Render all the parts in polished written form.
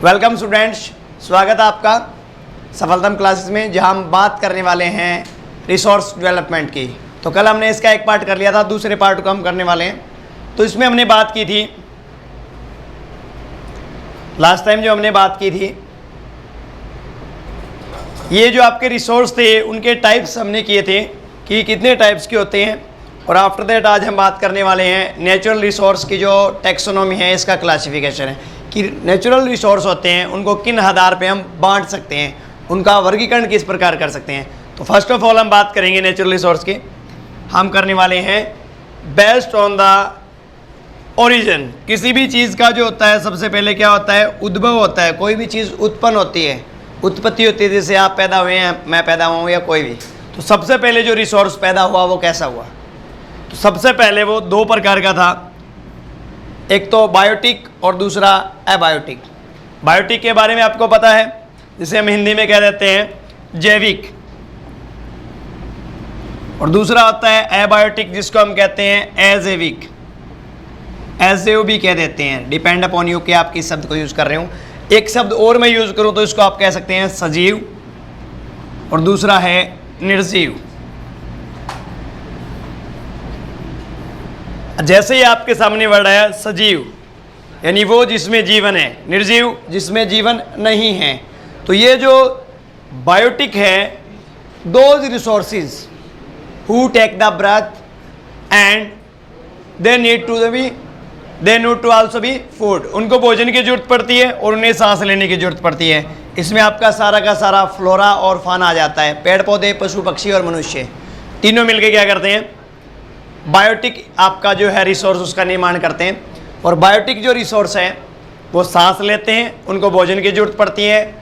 Welcome students, स्वागत है आपका सफलतम क्लासेस में, जहां हम बात करने वाले हैं रिसोर्स डेवलपमेंट की। तो कल हमने इसका एक पार्ट कर लिया था, दूसरे पार्ट को हम करने वाले हैं। तो इसमें हमने बात की थी, लास्ट टाइम जो हमने बात की थी, ये जो आपके रिसोर्स थे उनके टाइप्स हमने किए थे कि कितने टाइप्स के होते हैं। और आफ्टर दैट आज हम बात करने वाले हैं नेचुरल रिसोर्स की जो टैक्सोनॉमी है, इसका क्लासिफिकेशन है कि नेचुरल रिसोर्स होते हैं उनको किन आधार पे हम बांट सकते हैं, उनका वर्गीकरण किस प्रकार कर सकते हैं। तो फर्स्ट ऑफ ऑल हम बात करेंगे नेचुरल रिसोर्स की। हम करने वाले हैं बेस्ड ऑन द ओरिजिन। किसी भी चीज़ का जो होता है सबसे पहले क्या होता है, उद्भव होता है। कोई भी चीज़ उत्पन्न होती है, उत्पत्ति होती है, जैसे आप पैदा हुए हैं, मैं पैदा हुआ हूँ या कोई भी। तो सबसे पहले जो रिसोर्स पैदा हुआ वो कैसा हुआ, तो सबसे पहले वो दो प्रकार का था, एक तो बायोटिक और दूसरा एबायोटिक। बायोटिक के बारे में आपको पता है, जिसे हम हिंदी में कह देते हैं जैविक, और दूसरा होता है एबायोटिक, जिसको हम कहते हैं अजैविक। अजैव भी कह देते हैं, डिपेंड अपॉन यू कि आप किस शब्द को यूज़ कर रहे हो। एक शब्द और मैं यूज़ करूँ तो इसको आप कह सकते हैं सजीव, और दूसरा है निर्जीव। जैसे ही आपके सामने वर्ड आया सजीव, यानी वो जिसमें जीवन है, निर्जीव जिसमें जीवन नहीं है। तो ये जो बायोटिक है, those resources who take the breath and they need to also be food. उनको भोजन की जरूरत पड़ती है और उन्हें सांस लेने की जरूरत पड़ती है। इसमें आपका सारा का सारा फ्लोरा और फाना आ जाता है, पेड़ पौधे, पशु पक्षी और मनुष्य, तीनों मिलकर क्या करते हैं, बायोटिक आपका जो है रिसोर्स उसका निर्माण करते हैं। और बायोटिक जो रिसोर्स है वो सांस लेते हैं, उनको भोजन की जरूरत पड़ती है,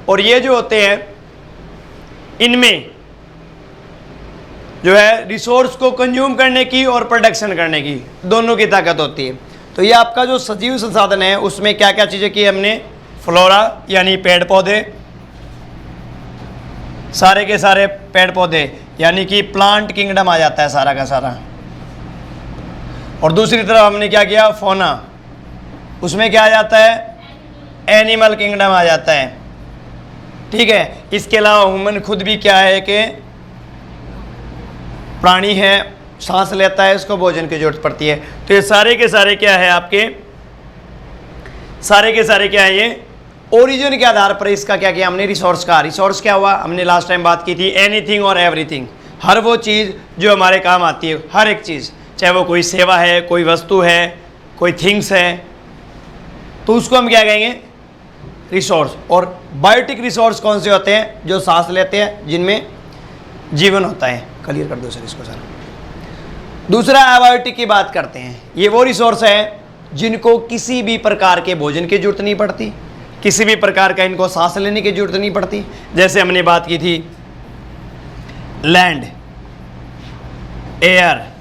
और ये जो होते हैं इनमें जो है रिसोर्स को कंज्यूम करने की और प्रोडक्शन करने की दोनों की ताकत होती है। तो ये आपका जो सजीव संसाधन है उसमें क्या क्या चीज़ें की हमने, फ्लोरा यानी पेड़ पौधे, सारे के सारे पेड़ पौधे यानी कि प्लांट किंगडम आ जाता है सारा का सारा। और दूसरी तरफ हमने क्या किया, फौना, उसमें क्या आ जाता है, एनिमल किंगडम आ जाता है। ठीक है, इसके अलावा ह्यूमन खुद भी क्या है कि प्राणी है, सांस लेता है, इसको भोजन की जरूरत पड़ती है। तो ये सारे के सारे क्या है आपके, सारे के सारे क्या है, ये ओरिजिन के आधार पर इसका क्या किया हमने, रिसोर्स का। रिसोर्स क्या हुआ, हमने लास्ट टाइम बात की थी, एनीथिंग और एवरीथिंग, हर वो चीज़ जो हमारे काम आती है, हर एक चीज़, चाहे वो कोई सेवा है, कोई वस्तु है, कोई थिंग्स है, तो उसको हम क्या कहेंगे, रिसोर्स। और बायोटिक रिसोर्स कौन से होते हैं, जो सांस लेते हैं, जिनमें जीवन होता है। क्लियर कर दो सर इसको सर। दूसरा एबायोटिक की बात करते हैं, ये वो रिसोर्स है जिनको किसी भी प्रकार के भोजन की जरूरत नहीं पड़ती, किसी भी प्रकार का इनको सांस लेने की जरूरत नहीं पड़ती। जैसे हमने बात की थी लैंड, एयर,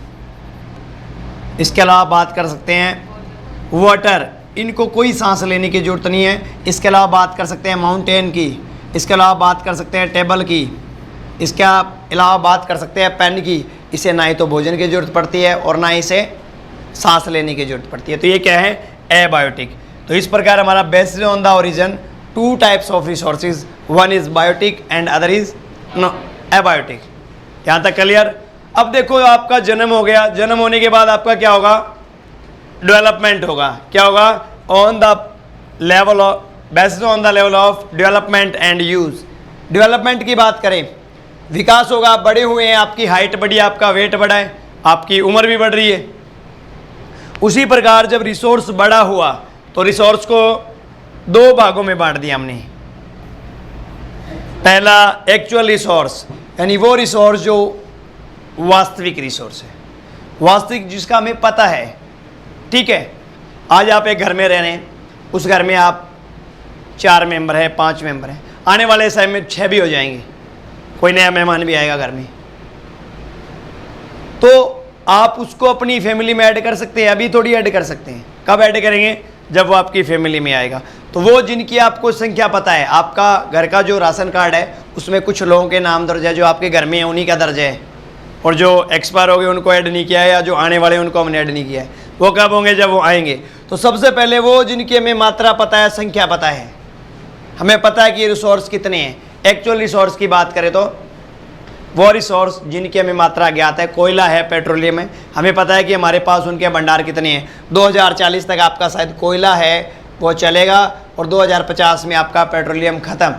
इसके अलावा बात कर सकते हैं वाटर, इनको कोई सांस लेने की जरूरत नहीं है। इसके अलावा बात कर सकते हैं माउंटेन की, इसके अलावा बात कर सकते हैं टेबल की, इसके अलावा बात कर सकते हैं पेन की। इसे ना ही तो भोजन की जरूरत पड़ती है और ना इसे सांस लेने की जरूरत पड़ती है। तो ये क्या है, एबायोटिक। तो इस प्रकार हमारा based on the origin two types of resources, one is biotic and other is abiotic. यहाँ तक क्लियर। अब देखो आपका जन्म हो गया, जन्म होने के बाद आपका क्या होगा, डेवलपमेंट होगा। क्या होगा, on the level of, based on the level of development and use. Development की बात करें, विकास होगा, बड़े हुए हैं, आपकी हाइट बढ़ी, आपका वेट बढ़ा है, आपकी उम्र भी बढ़ रही है। उसी प्रकार जब रिसोर्स बड़ा हुआ तो रिसोर्स को दो भागों में बांट दिया हमने। पहला एक्चुअल रिसोर्स, यानी वो रिसोर्स जो वास्तविक रिसोर्स है, वास्तविक जिसका हमें पता है। ठीक है, आज आप एक घर में रह रहे हैं, उस घर में आप 4 मेंबर हैं, 5 मेंबर हैं, आने वाले समय में 6 भी हो जाएंगे, कोई नया मेहमान भी आएगा घर में, तो आप उसको अपनी फैमिली में ऐड कर सकते हैं। अभी थोड़ी ऐड कर सकते हैं, कब ऐड करेंगे, जब वो आपकी फैमिली में आएगा। तो वो जिनकी आपको संख्या पता है, आपका घर का जो राशन कार्ड है उसमें कुछ लोगों के नाम दर्ज है, जो आपके घर में है उन्हीं का दर्ज है, और जो एक्सपायर हो गए उनको ऐड नहीं किया है, या जो आने वाले उनको हमने ऐड नहीं किया है। वो कब होंगे, जब वो आएंगे। तो सबसे पहले वो जिनकी हमें मात्रा पता है, संख्या पता है, हमें पता है कि ये रिसोर्स कितने हैं। एक्चुअल रिसोर्स की बात करें तो वो रिसोर्स जिनकी हमें मात्रा ज्ञात है, कोयला है, पेट्रोलियम है, हमें पता है कि हमारे पास उनके भंडार कितने हैं। 2040 तक आपका शायद कोयला है वो चलेगा और 2050 में आपका पेट्रोलियम ख़त्म।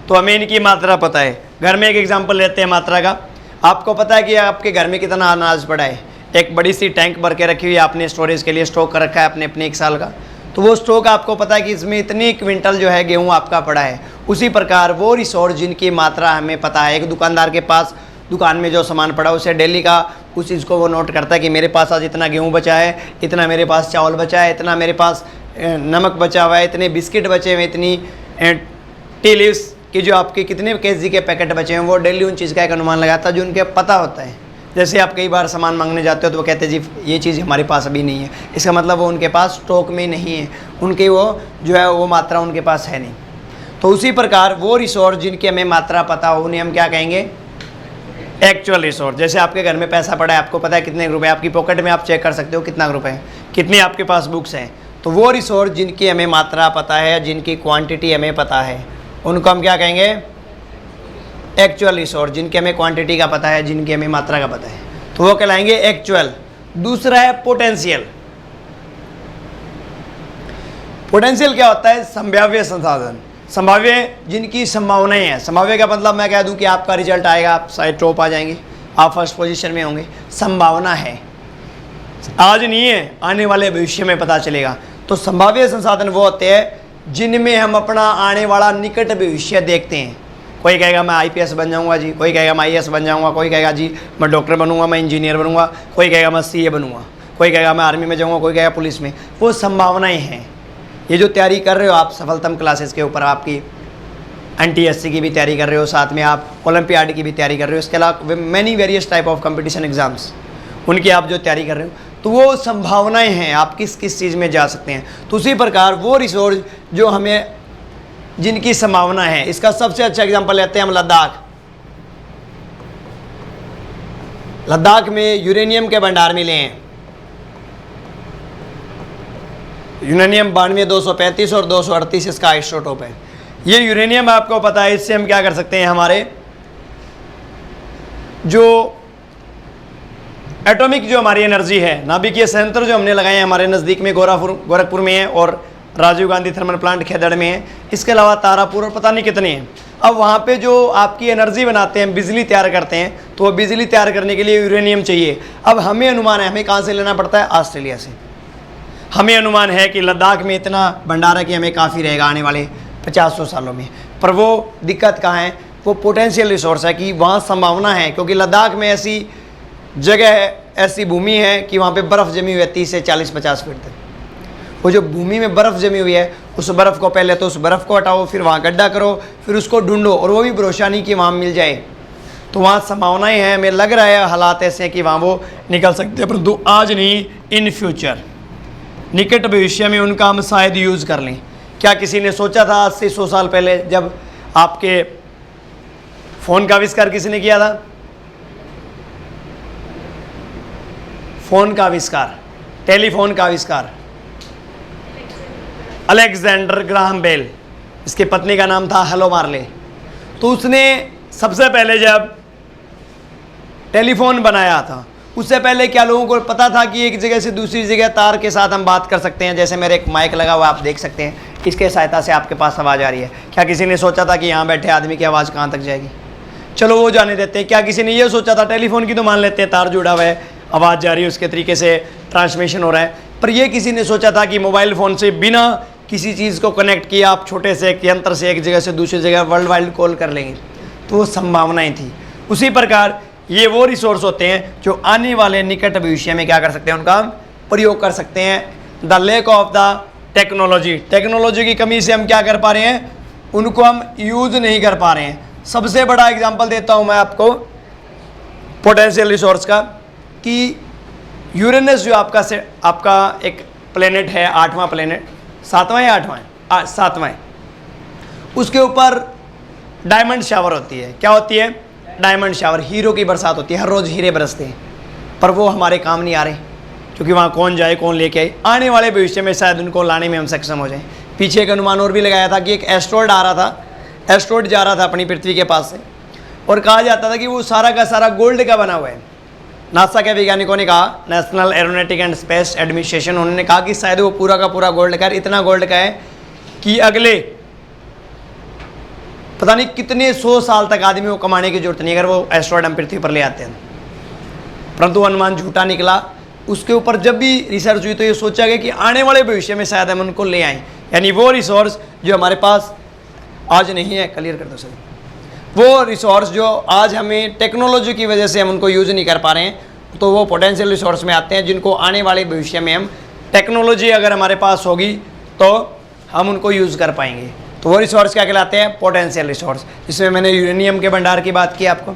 तो हमें इनकी मात्रा पता है। घर में एक एग्जांपल लेते हैं मात्रा का। आपको पता है कि आपके घर में कितना अनाज पड़ा है। एक बड़ी सी टैंक भर के रखी हुई है आपने, स्टोरेज के लिए स्टॉक कर रखा है अपने 1 साल का। तो वो स्टॉक आपको पता है कि इसमें इतनी क्विंटल जो है गेहूँ आपका पड़ा है। उसी प्रकार वो रिसोर्स जिनकी मात्रा हमें पता है, एक दुकानदार के पास दुकान में जो सामान पड़ा उसे डेली का उस चीज़ को वो नोट करता है कि मेरे पास आज इतना गेहूँ बचा है, इतना मेरे पास चावल बचा है, इतना मेरे पास नमक बचा हुआ है, इतने बिस्किट बचे हुए, इतनी टी लीव्स कि जो आपके कितने केजी के पैकेट बचे हैं। वो डेली उन चीज़ का एक अनुमान लगाता है जो उनके पता होता है। जैसे आप कई बार सामान मांगने जाते हो तो वो कहते हैं जी ये चीज़ हमारे पास अभी नहीं है, इसका मतलब वो उनके पास स्टॉक में नहीं है, उनकी वो जो है वो मात्रा उनके पास है नहीं। तो उसी प्रकार वो रिसोर्स जिनकी हमें मात्रा पता हो उन्हें हम क्या कहेंगे, एक्चुअल रिसोर्स। जैसे आपके घर में पैसा पड़ा है, आपको पता है कितने रुपए, आपकी पॉकेट में आप चेक कर सकते हो कितना रुपए है, कितनी आपके पास बुक्स हैं। तो वो रिसोर्स जिनकी हमें मात्रा पता है, जिनकी क्वांटिटी हमें पता है, उनको हम क्या कहेंगे, एक्चुअल रिसोर्स। जिनके हमें क्वांटिटी का पता है, जिनकी हमें मात्रा का पता है, तो वो कहलाएंगे एक्चुअल। दूसरा है पोटेंशियल। पोटेंशियल क्या होता है, संभाव्य संसाधन। संभाव्य जिनकी संभावनाएं हैं। संभाव्य का मतलब मैं कह दूं कि आपका रिजल्ट आएगा, आप शायद टॉप आ जाएंगे, आप फर्स्ट पोजीशन में होंगे, संभावना है, आज नहीं है, आने वाले भविष्य में पता चलेगा। तो संभाव्य संसाधन वो होते हैं जिनमें हम अपना आने वाला निकट भविष्य देखते हैं। कोई कहेगा मैं आईपीएस बन जाऊंगा जी, कोई कहेगा मैं आईएएस बन जाऊंगा, कोई कहेगा जी मैं डॉक्टर बनूंगा, मैं इंजीनियर बनूंगा, कोई कहेगा मैं सीए बनूंगा, कोई कहेगा मैं आर्मी में जाऊंगा, कोई कहेगा पुलिस में। वो संभावनाएं हैं। ये जो तैयारी कर रहे हो आप सफलतम क्लासेस के ऊपर, आपकी एनटीएससी की भी तैयारी कर रहे हो, साथ में आप ओलंपियाड की भी तैयारी कर रहे हो, इसके अलावा many various type of competition exams, उनकी आप जो तैयारी कर रहे हो, तो वो संभावनाएं हैं आप किस किस चीज़ में जा सकते हैं। तो उसी प्रकार वो रिसोर्स जो हमें जिनकी संभावना है, इसका सबसे अच्छा एग्जांपल लेते हैं हम लद्दाख। लद्दाख में यूरेनियम के भंडार मिले हैं। यूरेनियम 92, 235 और 238 इसका आइसोटोप है। ये यूरेनियम आपको पता है, इससे हम क्या कर सकते हैं, हमारे जो एटॉमिक जो हमारी एनर्जी है, नाभिकीय संयंत्र जो हमने लगाए हैं हमारे नज़दीक में, गोरखपुर में है और राजीव गांधी थर्मल प्लांट खेदड़ में है, इसके अलावा तारापुर और पता नहीं कितने हैं। अब वहाँ पे जो आपकी एनर्जी बनाते हैं, बिजली तैयार करते हैं, तो वो बिजली तैयार करने के लिए यूरेनियम चाहिए। अब हमें अनुमान है, हमें कहाँ से लेना पड़ता है, ऑस्ट्रेलिया से। हमें अनुमान है कि लद्दाख में इतना भंडार है कि हमें काफ़ी रहेगा आने वाले 50-100 सालों में। पर वो दिक्कत कहाँ है, वो पोटेंशियल रिसोर्स है कि वहाँ संभावना है, क्योंकि लद्दाख में ऐसी जगह है, ऐसी भूमि है कि वहाँ पे बर्फ़ जमी हुई है 30 से 40-50 फीट तक। वो जो भूमि में बर्फ़ जमी हुई है, उस बर्फ़ को पहले तो उस बर्फ़ को हटाओ, फिर वहाँ गड्ढा करो, फिर उसको ढूंढो, और वो भी भरोसा नहीं कि वहाँ मिल जाए। तो वहाँ संभावनाएं हैं, हमें लग रहा है हालात ऐसे हैं कि वहाँ वो निकल सकते हैं, परंतु आज नहीं, इन फ्यूचर निकट भविष्य में उनका हम शायद यूज़ कर लें। क्या किसी ने सोचा था आज से 100 साल पहले, जब आपके फ़ोन का आविष्कार किसी ने किया था, फ़ोन का आविष्कार, टेलीफोन का आविष्कार, अलेक्जेंडर ग्राहम बेल, इसकी पत्नी का नाम था हेलो मार्ले। तो उसने सबसे पहले जब टेलीफोन बनाया था, उससे पहले क्या लोगों को पता था कि एक जगह से दूसरी जगह तार के साथ हम बात कर सकते हैं। जैसे मेरे एक माइक लगा हुआ आप देख सकते हैं, इसके सहायता से आपके पास आवाज़ आ रही है। क्या किसी ने सोचा था कि यहाँ बैठे आदमी की आवाज़ कहाँ तक जाएगी? चलो वो जाने देते हैं। क्या किसी ने ये सोचा था, टेलीफोन की तो मान लेते हैं तार जुड़ा हुआ है, आवाज़ जा रही है, उसके तरीके से ट्रांसमिशन हो रहा है। पर ये किसी ने सोचा था कि मोबाइल फ़ोन से बिना किसी चीज़ को कनेक्ट किया आप छोटे से एक यंत्र से एक जगह से दूसरी जगह वर्ल्ड वाइड कॉल कर लेंगे? तो वो संभावनाएं थी। उसी प्रकार ये वो रिसोर्स होते हैं जो आने वाले निकट भविष्य में क्या कर सकते हैं, उनका हम प्रयोग कर सकते हैं। The lack of the technology, technology की कमी से हम क्या कर पा रहे हैं, उनको हम यूज़ नहीं कर पा रहे हैं। सबसे बड़ा एग्जांपल देता हूं मैं आपको पोटेंशियल रिसोर्स का, कि यूरेनस जो आपका एक प्लेनेट है, 8वां प्लेनेट, 7वां या 8वां, 7वां, उसके ऊपर डायमंड शावर होती है। क्या होती है? डायमंड शावर, हीरो की बरसात होती है, हर रोज़ हीरे बरसते हैं। पर वो हमारे काम नहीं आ रहे, क्योंकि वहाँ कौन जाए, कौन लेके आए। आने वाले भविष्य में शायद उनको लाने में हम सक्षम हो जाएं। पीछे एक अनुमान और भी लगाया था कि एक एस्ट्रॉयड आ रहा था, एस्ट्रॉयड जा रहा था अपनी पृथ्वी के पास से, और कहा जाता था कि वो सारा का सारा गोल्ड का बना हुआ है। नासा के वैज्ञानिकों ने कहा, national aeronautic and space administration, उन्होंने कहा कि शायद वो पूरा का पूरा गोल्ड का है, इतना गोल्ड का है कि अगले पता नहीं कितने 100 साल तक आदमी को कमाने की जरूरत नहीं अगर वो एस्ट्रॉयड हम पृथ्वी पर ले आते हैं। परंतु अनुमान झूठा निकला। उसके ऊपर जब भी रिसर्च हुई तो ये सोचा गया कि आने वाले भविष्य में शायद हम उनको ले आएँ, यानी वो रिसोर्स जो हमारे पास आज नहीं है, क्लियर कर दो सर, वो रिसोर्स जो आज हमें टेक्नोलॉजी की वजह से हम उनको यूज़ नहीं कर पा रहे हैं, तो वो पोटेंशियल रिसोर्स में आते हैं जिनको आने वाले भविष्य में हम टेक्नोलॉजी अगर हमारे पास होगी तो हम उनको यूज़ कर पाएंगे। तो वो रिसोर्स क्या कहलाते हैं? पोटेंशियल रिसोर्स, जिसमें मैंने यूरेनियम के भंडार की बात की आपको।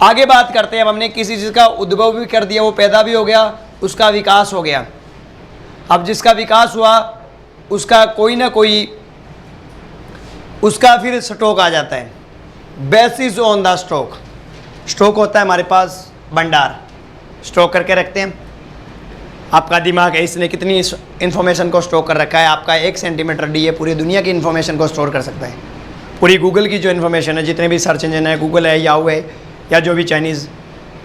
आगे बात करते हैं, अब हमने किसी चीज़ का उद्भव भी कर दिया, वो पैदा भी हो गया, उसका विकास हो गया। अब जिसका विकास हुआ उसका कोई ना कोई उसका फिर स्टॉक आ जाता है, basis on the stock. Stock होता है हमारे पास भंडार, स्टॉक करके रखते हैं। आपका दिमाग है, इसने कितनी इन्फॉर्मेशन को स्टॉक कर रखा है। आपका 1 सेंटीमीटर डी है, पूरी दुनिया की इन्फॉर्मेशन को स्टोर कर सकता है। पूरी गूगल की जो इन्फॉर्मेशन है, जितने भी सर्च इंजन है, गूगल है, याहू है, या जो भी चाइनीज़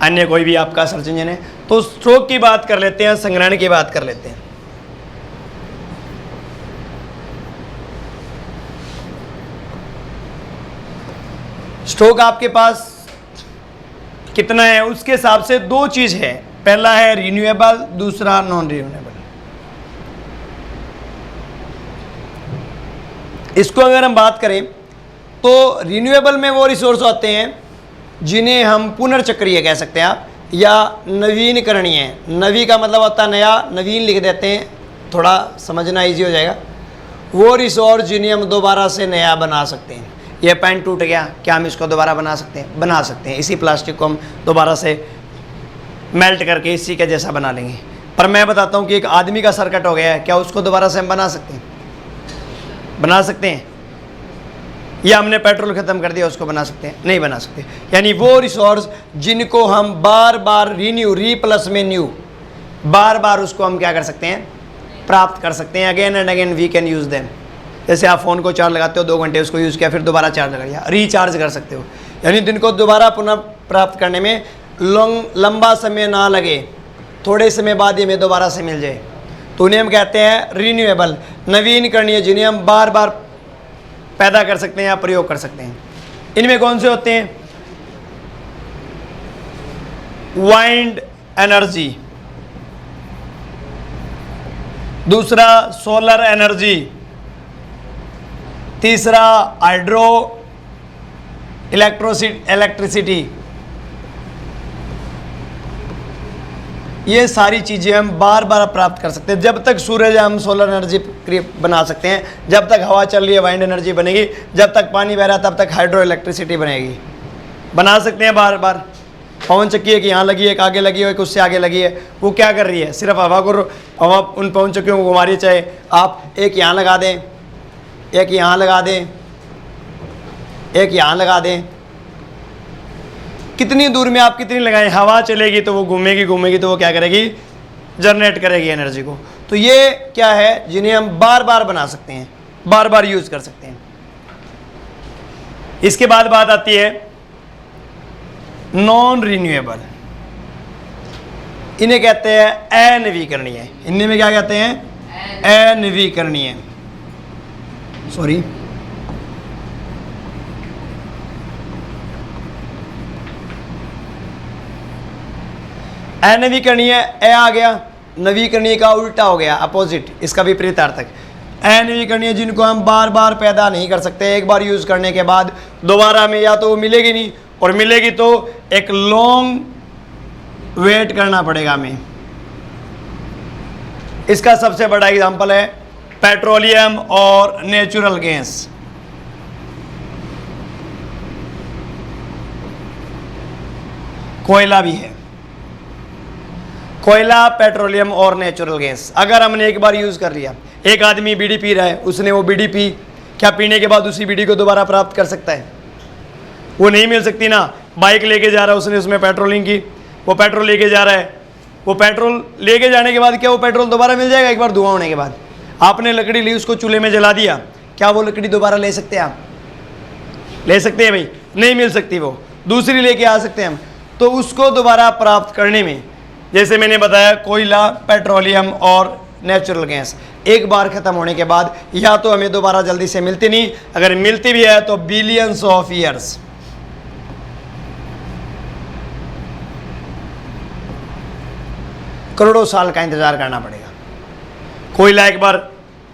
अन्य कोई भी आपका सर्च इंजन है, तो स्टॉक की बात कर लेते हैं, संग्रहण की बात कर लेते हैं। स्टॉक आपके पास कितना है उसके हिसाब से 2 चीज़ है, पहला है रिन्यूएबल, दूसरा नॉन रिन्यूएबल। इसको अगर हम बात करें तो रिन्यूएबल में वो रिसोर्स होते हैं जिन्हें हम पुनर्चक्रीय कह सकते हैं आप, या नवीनकरणीय। नवी का मतलब होता है नया, नवीन लिख देते हैं, थोड़ा समझना इजी हो जाएगा। वो रिसोर्स जिन्हें हम दोबारा से नया बना सकते हैं। ये पेन टूट गया, क्या हम इसको दोबारा बना सकते हैं? बना सकते हैं। इसी प्लास्टिक को हम दोबारा से मेल्ट करके इसी के जैसा बना लेंगे। पर मैं बताता हूँ कि एक आदमी का सर कट हो गया है, क्या उसको दोबारा से हम बना सकते हैं? बना सकते हैं? या हमने पेट्रोल ख़त्म कर दिया उसको बना सकते हैं? नहीं बना सकते। यानी वो रिसोर्स जिनको हम बार बार रीन्यू, री प्लस में न्यू, बार बार उसको हम क्या कर सकते हैं? प्राप्त कर सकते हैं। Again and again we can use them. जैसे आप फ़ोन को चार्ज लगाते हो, 2 घंटे उसको यूज़ किया, फिर दोबारा चार्ज लगा लिया, रिचार्ज कर सकते हो। यानी जिनको दोबारा पुनः प्राप्त करने में लंबा समय ना लगे, थोड़े समय बाद ही में दोबारा से मिल जाए, तो उन्हें हम कहते हैं रिन्यूएबल, नवीनकरणीय, जिन्हें हम बार बार पैदा कर सकते हैं या प्रयोग कर सकते हैं। इनमें कौन से होते हैं? वाइंड एनर्जी, दूसरा सोलर एनर्जी, तीसरा हाइड्रो इलेक्ट्रिसिटी। ये सारी चीज़ें हम बार बार प्राप्त कर सकते हैं। जब तक सूरज हम सोलर एनर्जी बना सकते हैं, जब तक हवा चल रही है वाइंड एनर्जी बनेगी, जब तक पानी बह रहा है तब तक हाइड्रो इलेक्ट्रिसिटी बनेगी। बना सकते हैं बार बार। पवन चक्की एक यहाँ लगी है, एक आगे लगी है, एक उससे आगे लगी है, वो क्या कर रही है? सिर्फ हवा उन पवन चक्कियों को घुमा रही है। चाहे आप एक यहाँ लगा दें, एक यहाँ लगा दें, एक यहाँ लगा दें, कितनी दूर में आप कितनी लगाएं, हवा चलेगी तो वो घूमेगी तो वो क्या करेगी? जनरेट करेगी एनर्जी को। तो ये क्या है? जिन्हें हम बार बार बना सकते हैं, बार बार यूज कर सकते हैं। इसके बाद बात आती है नॉन रिन्यूएबल। इन्हें कहते हैं अनवीकरणीय। इनमें में क्या कहते हैं? अनवीकरणीय। सॉरी, अनवीकरणीय ए आ गया, नवीकरणीय का उल्टा हो गया, अपोजिट, इसका विपरीत अर्थक। अनवीकरणीय जिनको हम बार बार पैदा नहीं कर सकते, एक बार यूज करने के बाद दोबारा में या तो वो मिलेगी नहीं, और मिलेगी तो एक लॉन्ग वेट करना पड़ेगा हमें। इसका सबसे बड़ा एग्जांपल है पेट्रोलियम और नेचुरल गैस। कोयला भी है, कोयला, पेट्रोलियम और नेचुरल गैस। अगर हमने एक बार यूज़ कर लिया, एक आदमी बीड़ी पी रहा है, उसने वो बीड़ी पी, क्या पीने के बाद उसी बीड़ी को दोबारा प्राप्त कर सकता है? वो नहीं मिल सकती ना। बाइक लेके जा रहा है उसने, उसमें पेट्रोलिंग की, वो पेट्रोल लेके जा रहा है, वो पेट्रोल लेके जाने के बाद क्या वो पेट्रोल दोबारा मिल जाएगा एक बार धुआं होने के बाद? आपने लकड़ी ली, उसको चूल्हे में जला दिया, क्या वो लकड़ी दोबारा ले सकते हैं आप? ले सकते हैं भाई? नहीं मिल सकती, वो दूसरी लेके आ सकते हैं हम। तो उसको दोबारा प्राप्त करने में, जैसे मैंने बताया, कोयला, पेट्रोलियम और नेचुरल गैस एक बार ख़त्म होने के बाद या तो हमें दोबारा जल्दी से मिलती नहीं, अगर मिलती भी है तो बिलियंस ऑफ ईयर्स, करोड़ों साल का इंतजार करना पड़ेगा। कोयला एक बार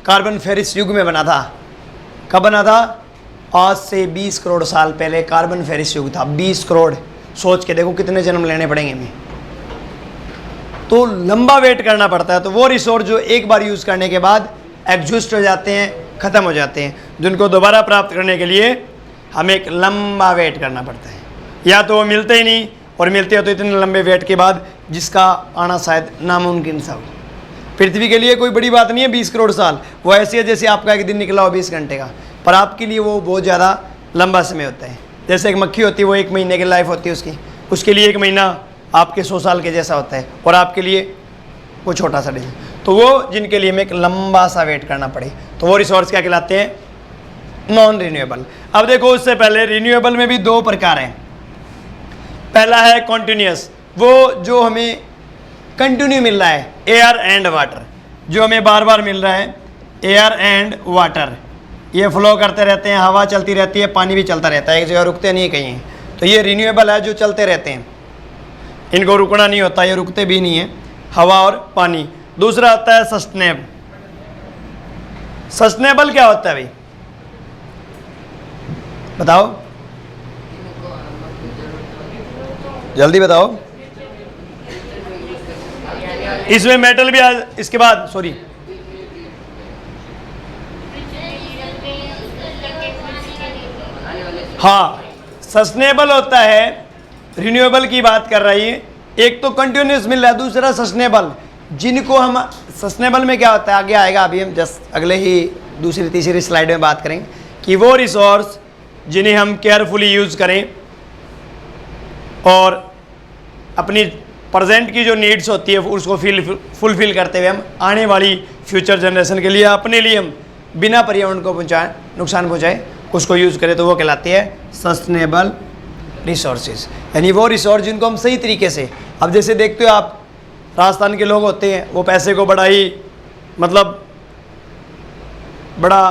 कार्बन फेरिस युग में बना था। कब बना था? आज से 20 करोड़ साल पहले कार्बन फेरिस युग था। 20 करोड़, सोच के देखो कितने जन्म लेने पड़ेंगे हमें। तो लंबा वेट करना पड़ता है। तो वो रिसोर्स जो एक बार यूज़ करने के बाद एग्जॉस्ट हो जाते हैं, ख़त्म हो जाते हैं, जिनको दोबारा प्राप्त करने के लिए हमें एक लंबा वेट करना पड़ता है। या तो वो मिलते ही नहीं, और मिलते हैं तो इतने लंबे वेट के बाद जिसका आना शायद नामुमकिन सा हो। पृथ्वी के लिए कोई बड़ी बात नहीं है 20 करोड़ साल, वो ऐसी है जैसे आपका एक दिन निकला हो 20 घंटे का, पर आपके लिए वो बहुत ज़्यादा लंबा समय होता है। जैसे एक मक्खी होती है, वो 1 महीने की लाइफ होती है उसकी, उसके लिए 1 महीना आपके 100 साल के जैसा होता है, और आपके लिए वो छोटा सा दिन। तो वो जिनके लिए हमें एक लंबा सा वेट करना पड़े, तो वो रिसोर्स क्या कहलाते हैं? Non renewable. अब देखो, उससे पहले रिन्यूएबल में भी 2 प्रकार हैं। पहला है कॉन्टिन्यूस, वो जो हमें कंटिन्यू मिल रहा है, एयर एंड वाटर, जो हमें बार बार मिल रहा है। एयर एंड वाटर ये फ्लो करते रहते हैं, हवा चलती रहती है, पानी भी चलता रहता है, एक जगह रुकते नहीं कहीं। तो ये रिन्यूएबल है, जो चलते रहते हैं, इनको रुकना नहीं होता, ये रुकते भी नहीं है, हवा और पानी। दूसरा आता है सस्टेनेबल। सस्टेनेबल क्या होता है भाई, बताओ जल्दी बताओ। इसमें मेटल भी इसके बाद, सॉरी, हाँ, सस्टेनेबल होता है, रिन्यूएबल की बात कर रही है। एक तो कंटिन्यूस मिल रहा है, दूसरा सस्टेनेबल, जिनको हम, सस्टेनेबल में क्या होता है आगे आएगा, अभी हम जस्ट अगले ही दूसरी तीसरी स्लाइड में बात करेंगे कि वो रिसोर्स जिन्हें हम केयरफुली यूज़ करें और अपनी प्रेजेंट की जो नीड्स होती है उसको फुलफिल करते हुए हम आने वाली फ्यूचर जनरेशन के लिए, अपने लिए हम बिना पर्यावरण को नुकसान पहुँचाए उसको यूज़ करें, तो वो कहलाती है सस्टेनेबल रिसोर्सेज। यानी वो रिसोर्स जिनको हम सही तरीके से, अब जैसे देखते हो आप, राजस्थान के लोग होते हैं, वो पैसे को बड़ा ही, मतलब बड़ा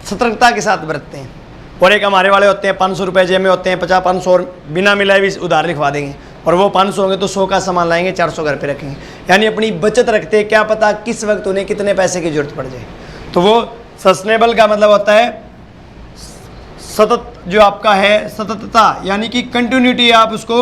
सतर्कता के साथ बरतते हैं, और एक हमारे वाले होते हैं 500 रुपये जेब में होते हैं, 50-500 और बिना मिलाए भी उधार लिखवा देंगे, और वो 500 होंगे तो 100 का सामान लाएंगे, 400 घर पे रखेंगे। यानी अपनी बचत रखते हैं, क्या पता किस वक्त उन्हें कितने पैसे की जरूरत पड़ जाए। तो वो सस्टेनेबल का मतलब होता है सतत, जो आपका है सततता, यानी कि कंटिन्यूटी, आप उसको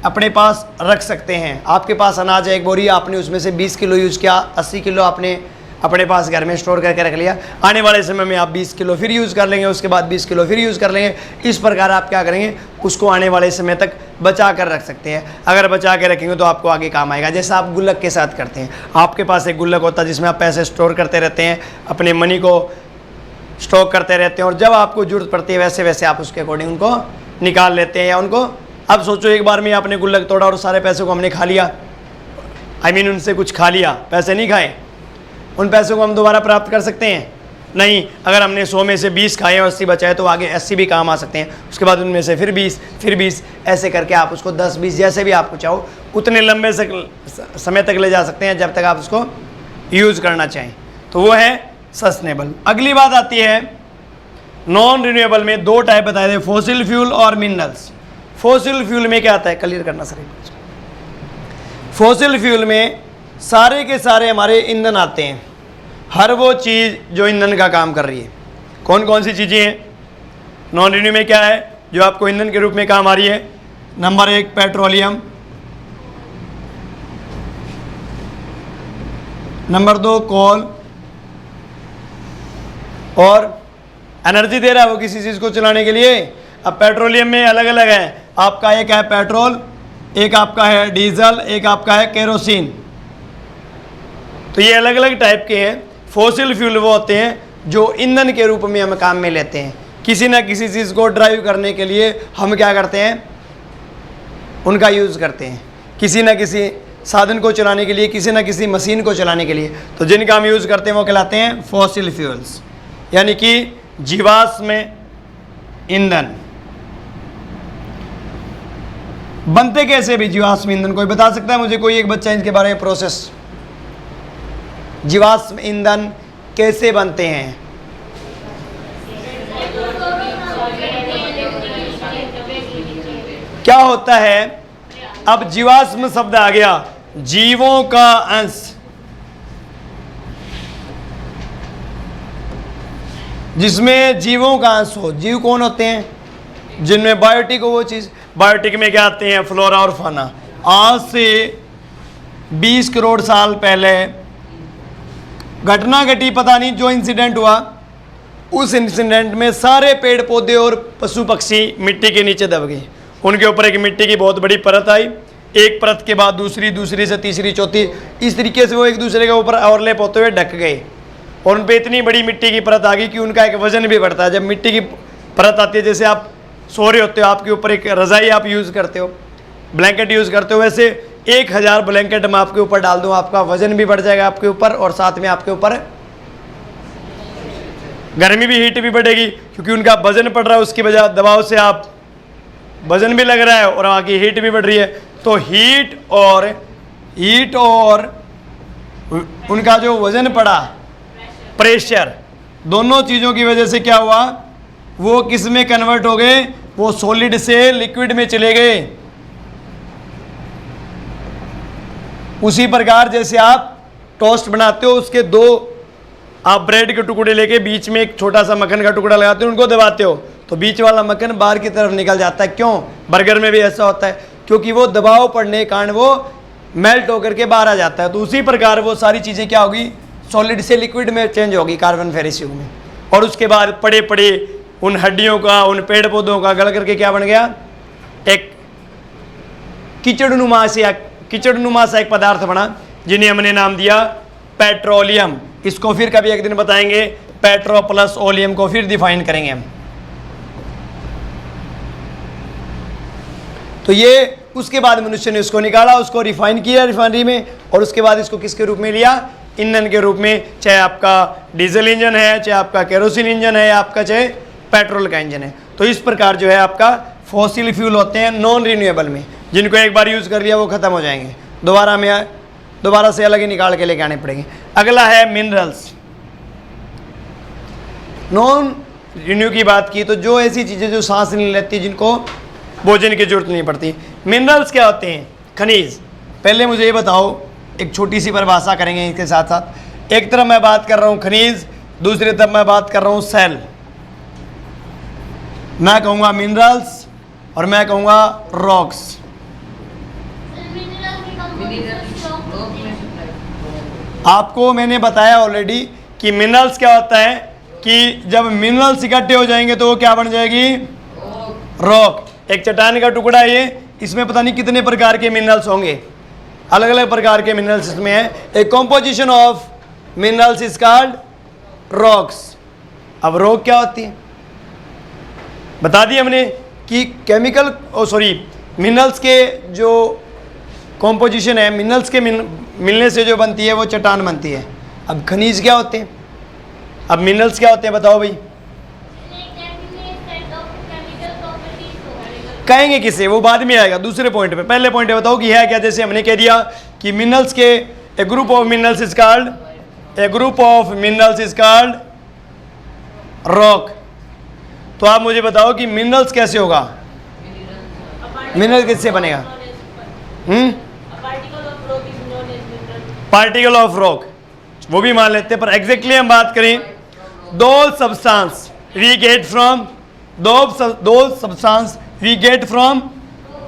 अपने पास रख सकते हैं। आपके पास अनाज है, एक बोरी, आपने उसमें से 20 किलो यूज़ किया, 80 किलो आपने अपने पास घर में स्टोर करके रख लिया, आने वाले समय में आप 20 किलो फिर यूज़ कर लेंगे, उसके बाद 20 किलो फिर यूज़ कर लेंगे। इस प्रकार आप क्या करेंगे, उसको आने वाले समय तक बचा कर रख सकते हैं। अगर बचा के रखेंगे तो आपको आगे काम आएगा। जैसा आप गुल्लक के साथ करते हैं, आपके पास एक गुल्लक होता है जिसमें आप पैसे स्टोर करते रहते हैं, अपने मनी को स्टॉक करते रहते हैं, और जब आपको जरूरत पड़ती है वैसे वैसे आप उसके अकॉर्डिंग उनको निकाल लेते हैं या उनको, अब सोचो एक बार में आपने गुल्लक तोड़ा और सारे पैसों को हमने खा लिया, उनसे कुछ खा लिया, पैसे नहीं खाए, उन पैसों को हम दोबारा प्राप्त कर सकते हैं? नहीं। अगर हमने 100 में से 20 खाए और 80 बचाए तो आगे 80 भी काम आ सकते हैं, उसके बाद उनमें से फिर 20, ऐसे करके आप उसको 10-20 जैसे भी आपको चाहो उतने लंबे समय तक ले जा सकते हैं जब तक आप उसको यूज़ करना चाहें। तो वो है सस्टेनेबल। अगली बात आती है नॉन रिन्यूएबल में 2 टाइप बताए थे, फॉसिल फ्यूल और मिनरल्स। फॉसिल फ्यूल में क्या आता है, क्लियर करना सर। फॉसिल फ्यूल में सारे के सारे हमारे ईंधन आते हैं, हर वो चीज़ जो ईंधन का काम कर रही है। कौन कौन सी चीज़ें हैं नॉन रिन्यू में, क्या है जो आपको ईंधन के रूप में काम आ रही है? नंबर 1 पेट्रोलियम, नंबर 2 कोल, और एनर्जी दे रहा है वो किसी चीज़ को चलाने के लिए। अब पेट्रोलियम में अलग अलग है, आपका एक है पेट्रोल, एक आपका है डीजल, एक आपका है केरोसिन। तो ये अलग अलग टाइप के हैं। फॉसिल फ्यूल वो होते हैं जो ईंधन के रूप में हम काम में लेते हैं, किसी ना किसी चीज़ को ड्राइव करने के लिए हम क्या करते हैं, उनका यूज़ करते हैं। किसी ना किसी साधन को चलाने के लिए, किसी न किसी मशीन को चलाने के लिए, तो जिनका हम यूज़ करते हैं वो कहलाते हैं फॉसिल फ्यूल्स, यानी कि जीवाश्म ईंधन। बनते कैसे भी जीवाश्म ईंधन, कोई बता सकता है मुझे? कोई एक बच्चा इनके बारे में प्रोसेस, जीवाश्म ईंधन कैसे बनते हैं? क्या होता है, अब जीवाश्म शब्द आ गया, जीवों का अंश, जिसमें जीवों का अंश हो। जीव कौन होते हैं? जिनमें बायोटिक हो वो चीज। बायोटिक में क्या आते हैं? फ्लोरा और फाना। आज से 20 करोड़ साल पहले घटना घटी, पता नहीं, जो इंसिडेंट हुआ, उस इंसिडेंट में सारे पेड़ पौधे और पशु पक्षी मिट्टी के नीचे दब गए। उनके ऊपर एक मिट्टी की बहुत बड़ी परत आई, एक परत के बाद दूसरी, दूसरी से तीसरी, चौथी, इस तरीके से वो एक दूसरे के ऊपर ओवरलैप होते हुए ढक गए और उन पर इतनी बड़ी मिट्टी की परत आ गई कि उनका एक वजन भी बढ़ता है। जब मिट्टी की परत आती है, जैसे आप सो रहे होते हो, आपके ऊपर एक रज़ाई आप यूज़ करते हो, ब्लैंकेट यूज़ करते हो, वैसे 1000 ब्लैंकेट मैं आपके ऊपर डाल दूँ, आपका वजन भी बढ़ जाएगा आपके ऊपर और साथ में आपके ऊपर गर्मी भी, हीट भी बढ़ेगी, क्योंकि उनका वजन पड़ रहा है, उसकी वजह दबाव से आप वजन भी लग रहा है और वहाँ की हीट भी बढ़ रही है। तो हीट और उनका जो वजन पड़ा, प्रेशर, दोनों चीज़ों की वजह से क्या हुआ, वो किस में कन्वर्ट हो गए? वो सॉलिड से लिक्विड में चले गए। उसी प्रकार जैसे आप टोस्ट बनाते हो, उसके दो आप ब्रेड के टुकड़े लेके बीच में एक छोटा सा मक्खन का टुकड़ा लगाते हो, उनको दबाते हो तो बीच वाला मक्खन बाहर की तरफ निकल जाता है। क्यों? बर्गर में भी ऐसा होता है, क्योंकि वो दबाव पड़ने के कारण वो मेल्ट होकर के बाहर आ जाता है। तो उसी प्रकार वो सारी चीज़ें क्या होगी, सॉलिड से लिक्विड में चेंज होगी कार्बन फेरिस युग में। और उसके बाद पड़े पड़े उन हड्डियों का, उन पेड़ पौधों का गल करके क्या बन गया, एक कीचड़नुमा सा एक पदार्थ बना, जिन्हें हमने नाम दिया पेट्रोलियम। इसको फिर कभी एक दिन बताएंगे, पेट्रो प्लस ओलियम को फिर डिफाइन करेंगे हम। तो ये उसके बाद मनुष्य ने उसको निकाला, उसको रिफाइन किया रिफाइनरी में, और उसके बाद इसको किसके रूप में लिया? ईंधन के रूप में। चाहे आपका डीजल इंजन है, चाहे आपका केरोसिन इंजन है, आपका चाहे पेट्रोल का इंजन है। तो इस प्रकार जो है आपका फॉसिल फ्यूल होते हैं नॉन रिन्यूएबल में, जिनको एक बार यूज़ कर लिया वो ख़त्म हो जाएंगे, दोबारा से अलग ही निकाल के लेके आने पड़ेंगे। अगला है मिनरल्स। नॉन रिन्यू की बात की तो जो ऐसी चीज़ें जो सांस नहीं लेती, जिनको भोजन की जरूरत नहीं पड़ती। मिनरल्स क्या होते हैं? खनिज। पहले मुझे ये बताओ, एक छोटी सी परिभाषा करेंगे इसके साथ साथ। एक तरफ मैं बात कर रहा हूँ खनिज, दूसरी तरफ मैं बात कर रहा हूँ सेल। मैं कहूँगा मिनरल्स और मैं कहूँगा रॉक्स। आपको मैंने बताया ऑलरेडी कि मिनरल्स क्या होता है, कि जब मिनरल्स इकट्ठे हो जाएंगे तो वो क्या बन जाएगी? रॉक। एक चट्टान का टुकड़ा है ये, इसमें पता नहीं कितने प्रकार के मिनरल्स होंगे, अलग अलग प्रकार के मिनरल्स इसमें है। एक composition of minerals is called rocks. अब रॉक क्या होती है बता दिया हमने कि केमिकल मिनरल्स के जो कॉम्पोजिशन है, मिनरल्स के मिलने से जो बनती है वो चट्टान बनती है। अब खनिज क्या होते हैं? अब मिनरल्स क्या होते हैं बताओ भाई? कहेंगे किसे, वो बाद में आएगा दूसरे पॉइंट पे। पहले पॉइंट पे बताओ कि है क्या। जैसे हमने कह दिया कि मिनरल्स के a group of minerals is called rock. तो आप मुझे बताओ कि मिनरल्स कैसे होगा, मिनरल किससे बनेगा? पार्टिकल ऑफ रॉक, वो भी मान लेते हैं, पर एग्जैक्टली हम बात करें, दो substance we get from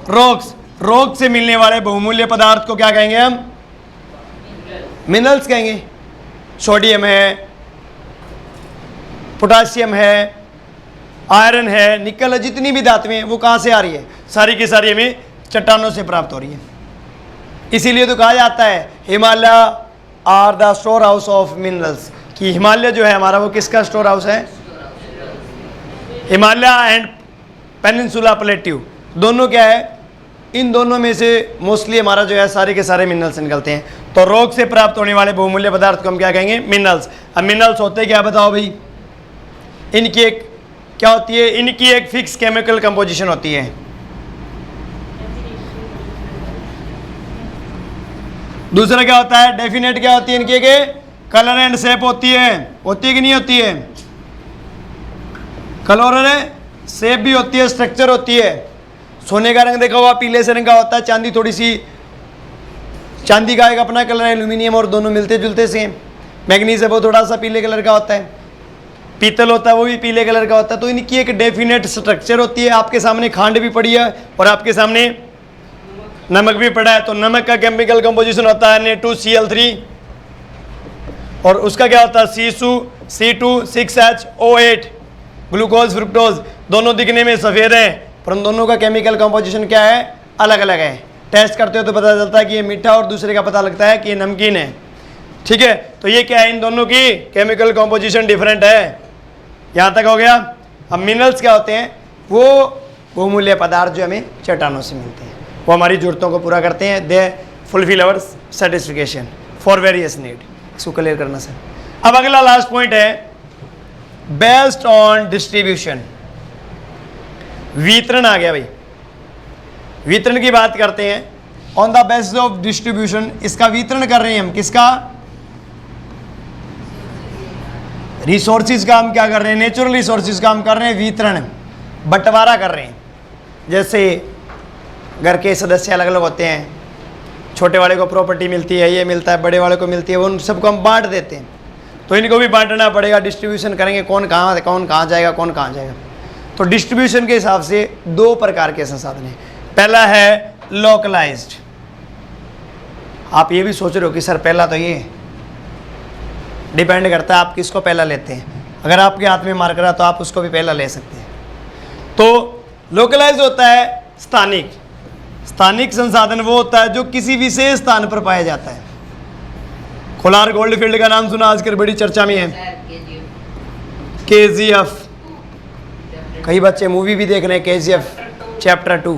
rocks. Rock से मिलने वाले बहुमूल्य पदार्थ को क्या कहेंगे हम? मिनरल्स कहेंगे। सोडियम है, पोटासियम है, आयरन है, निकल है, जितनी भी धातुएं हैं वो कहाँ से आ रही है? सारी की सारी हमें चट्टानों से प्राप्त हो रही है। इसीलिए तो कहा जाता है Himalaya are the storehouse of minerals, कि हिमालय जो है हमारा वो किसका स्टोर हाउस है? हिमालय एंड पेनिनसुला प्लेट्यू दोनों क्या है? इन दोनों में से मोस्टली हमारा जो है सारे के सारे मिनरल्स निकलते हैं। तो रॉक से प्राप्त होने वाले बहुमूल्य पदार्थ को हम क्या कहेंगे? मिनरल्स। अब मिनरल्स होते क्या बताओ भाई? इनकी एक क्या होती है? इनकी एक फिक्स केमिकल कंपोजिशन होती है। दूसरा क्या होता है? डेफिनेट क्या होती है इनकी? एक कलर एंड शेप होती है कि नहीं होती है? कलर है, शेप भी होती है, स्ट्रक्चर होती है। सोने का रंग देखा हुआ पीले से रंग का होता है, चांदी थोड़ी सी, चांदी का एक अपना कलर है, एल्यूमिनियम और दोनों मिलते जुलते से। मैग्नीज है वो थोड़ा सा पीले कलर का होता है, पीतल होता है वो भी पीले कलर का होता है। तो इनकी एक डेफिनेट स्ट्रक्चर होती है। आपके सामने खांड भी पड़ी है और आपके सामने नमक भी पड़ा है। तो नमक का केमिकल कंपोजिशन होता है Na2Cl3 और उसका क्या होता है? C2C2 6H O8। Glucose fructose दोनों दिखने में सफ़ेद हैं पर उन दोनों का केमिकल कंपोजिशन क्या है? अलग अलग है। टेस्ट करते हो तो पता चलता है कि ये मीठा और दूसरे का पता लगता है कि ये नमकीन है। ठीक है, तो ये क्या है? इन दोनों की केमिकल कंपोजिशन डिफरेंट है। यहाँ तक हो गया। अब मिनरल्स क्या होते हैं? वो बहुमूल्य पदार्थ जो हमें चट्टानों से मिलते हैं, वो हमारी ज़रूरतों को पूरा करते हैं। They fulfil our satisfaction for various need. इसको क्लियर करना सर। अब अगला लास्ट पॉइंट है बेस्ड ऑन डिस्ट्रीब्यूशन। वितरण आ गया भाई। वितरण की बात करते हैं। On the basis of distribution, इसका वितरण कर रहे हैं हम। किसका? रिसोर्सिस का हम क्या कर रहे हैं? नेचुरल रिसोर्सिस का हम कर रहे हैं वितरण, बंटवारा कर रहे हैं। जैसे घर के सदस्य अलग अलग होते हैं, छोटे वाले को प्रॉपर्टी मिलती है, ये मिलता है, बड़े वाले को मिलती है, उन सबको हम बांट देते हैं। तो इनको भी बांटना पड़ेगा, डिस्ट्रीब्यूशन करेंगे, कौन कहाँ जाएगा, कौन कहाँ जाएगा। तो डिस्ट्रीब्यूशन के हिसाब से दो प्रकार के संसाधन हैं। पहला है लोकलाइज्ड। आप ये भी सोच रहे हो कि सर पहला तो ये डिपेंड करता है आप किसको पहला लेते हैं। अगर आपके हाथ में मार्कर है तो आप उसको भी पहला ले सकते हैं। तो लोकलाइज होता है स्थानिक। स्थानिक संसाधन वो होता है जो किसी विशेष स्थान पर पाया जाता है। कोलार गोल्ड फील्ड का नाम सुना, आजकल बड़ी चर्चा में है। KGF, कई बच्चे मूवी भी देख रहे हैं KGF चैप्टर 2।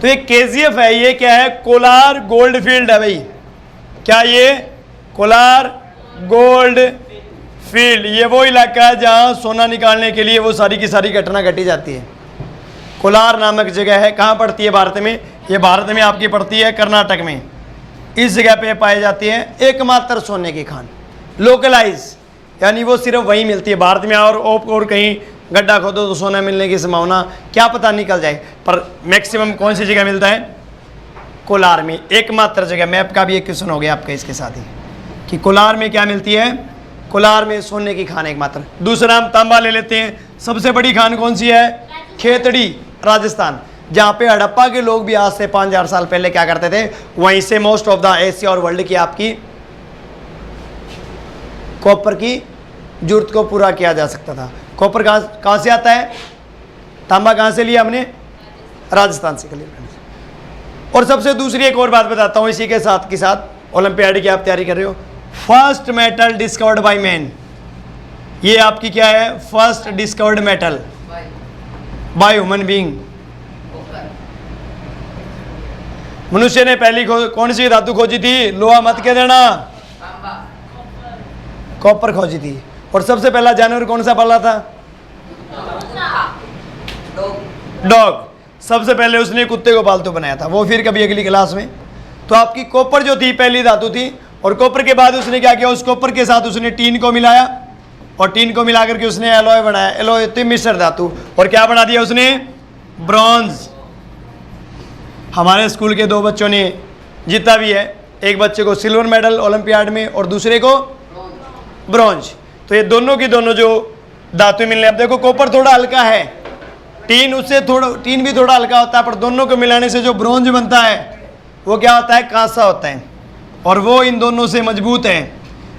तो ये KGF है, ये क्या है? कोलार गोल्ड फील्ड है भाई। क्या ये? Kolar gold field. ये वो इलाका है जहाँ सोना निकालने के लिए वो सारी की सारी घटना घटी जाती है। कोलार नामक जगह है। कहाँ पड़ती है? भारत में। ये भारत में आपकी पड़ती है कर्नाटक में। इस जगह पे पाई जाती है एकमात्र सोने की खान। लोकलाइज यानी वो सिर्फ वहीं मिलती है भारत में, और कहीं गड्ढा खोदो तो सोना मिलने की संभावना क्या पता निकल जाए, पर मैक्सिमम कौन सी जगह मिलता है? कोलार में। एकमात्र जगह। मैप का भी एक क्वेश्चन हो गया आपका इसके साथ ही कि कोलार में क्या मिलती है? कोलार में सोने की खान एकमात्र। दूसरा हम तांबा ले लेते हैं। सबसे बड़ी खान कौन सी है? खेतड़ी, राजस्थान, जहाँ पे हड़प्पा के लोग भी आज से 5000 साल पहले क्या करते थे? वहीं से मोस्ट ऑफ द एशिया और वर्ल्ड की आपकी कॉपर की जरूरत को पूरा किया जा सकता था। कॉपर कहाँ से आता है? तांबा कहाँ से लिया हमने? राजस्थान से। क्लियर। और सबसे दूसरी एक और बात बताता हूँ इसी के साथ की साथ, ओलंपियाड की आप तैयारी कर रहे हो। First metal discovered by man, ये आपकी क्या है? First discovered metal by human being. मनुष्य ने पहली कौन सी धातु खोजी थी? लोहा मत कह देना, कॉपर खोजी थी। और सबसे पहला जानवर कौन सा पाला था? डॉग। सबसे पहले उसने कुत्ते को पालतू बनाया था, वो फिर कभी अगली क्लास में। तो आपकी कॉपर जो थी पहली धातु थी, और कॉपर के बाद उसने क्या किया? उस कॉपर के साथ उसने टीन को मिलाया, और टीन को मिला करके उसने एलॉय बनाया। एलॉय होती मिश्र धातु, और क्या बना दिया उसने? ब्रॉन्ज। हमारे स्कूल के 2 बच्चों ने जीता भी है। एक बच्चे को सिल्वर मेडल ओलंपियाड में और दूसरे को ब्रॉन्ज। तो ये दोनों की दोनों जो धातु मिलने, अब देखो कॉपर थोड़ा हल्का है, टीन भी थोड़ा हल्का होता है, पर दोनों को मिलाने से जो ब्रॉन्ज बनता है वो क्या होता है? कांसा होता है, और वो इन दोनों से मजबूत है।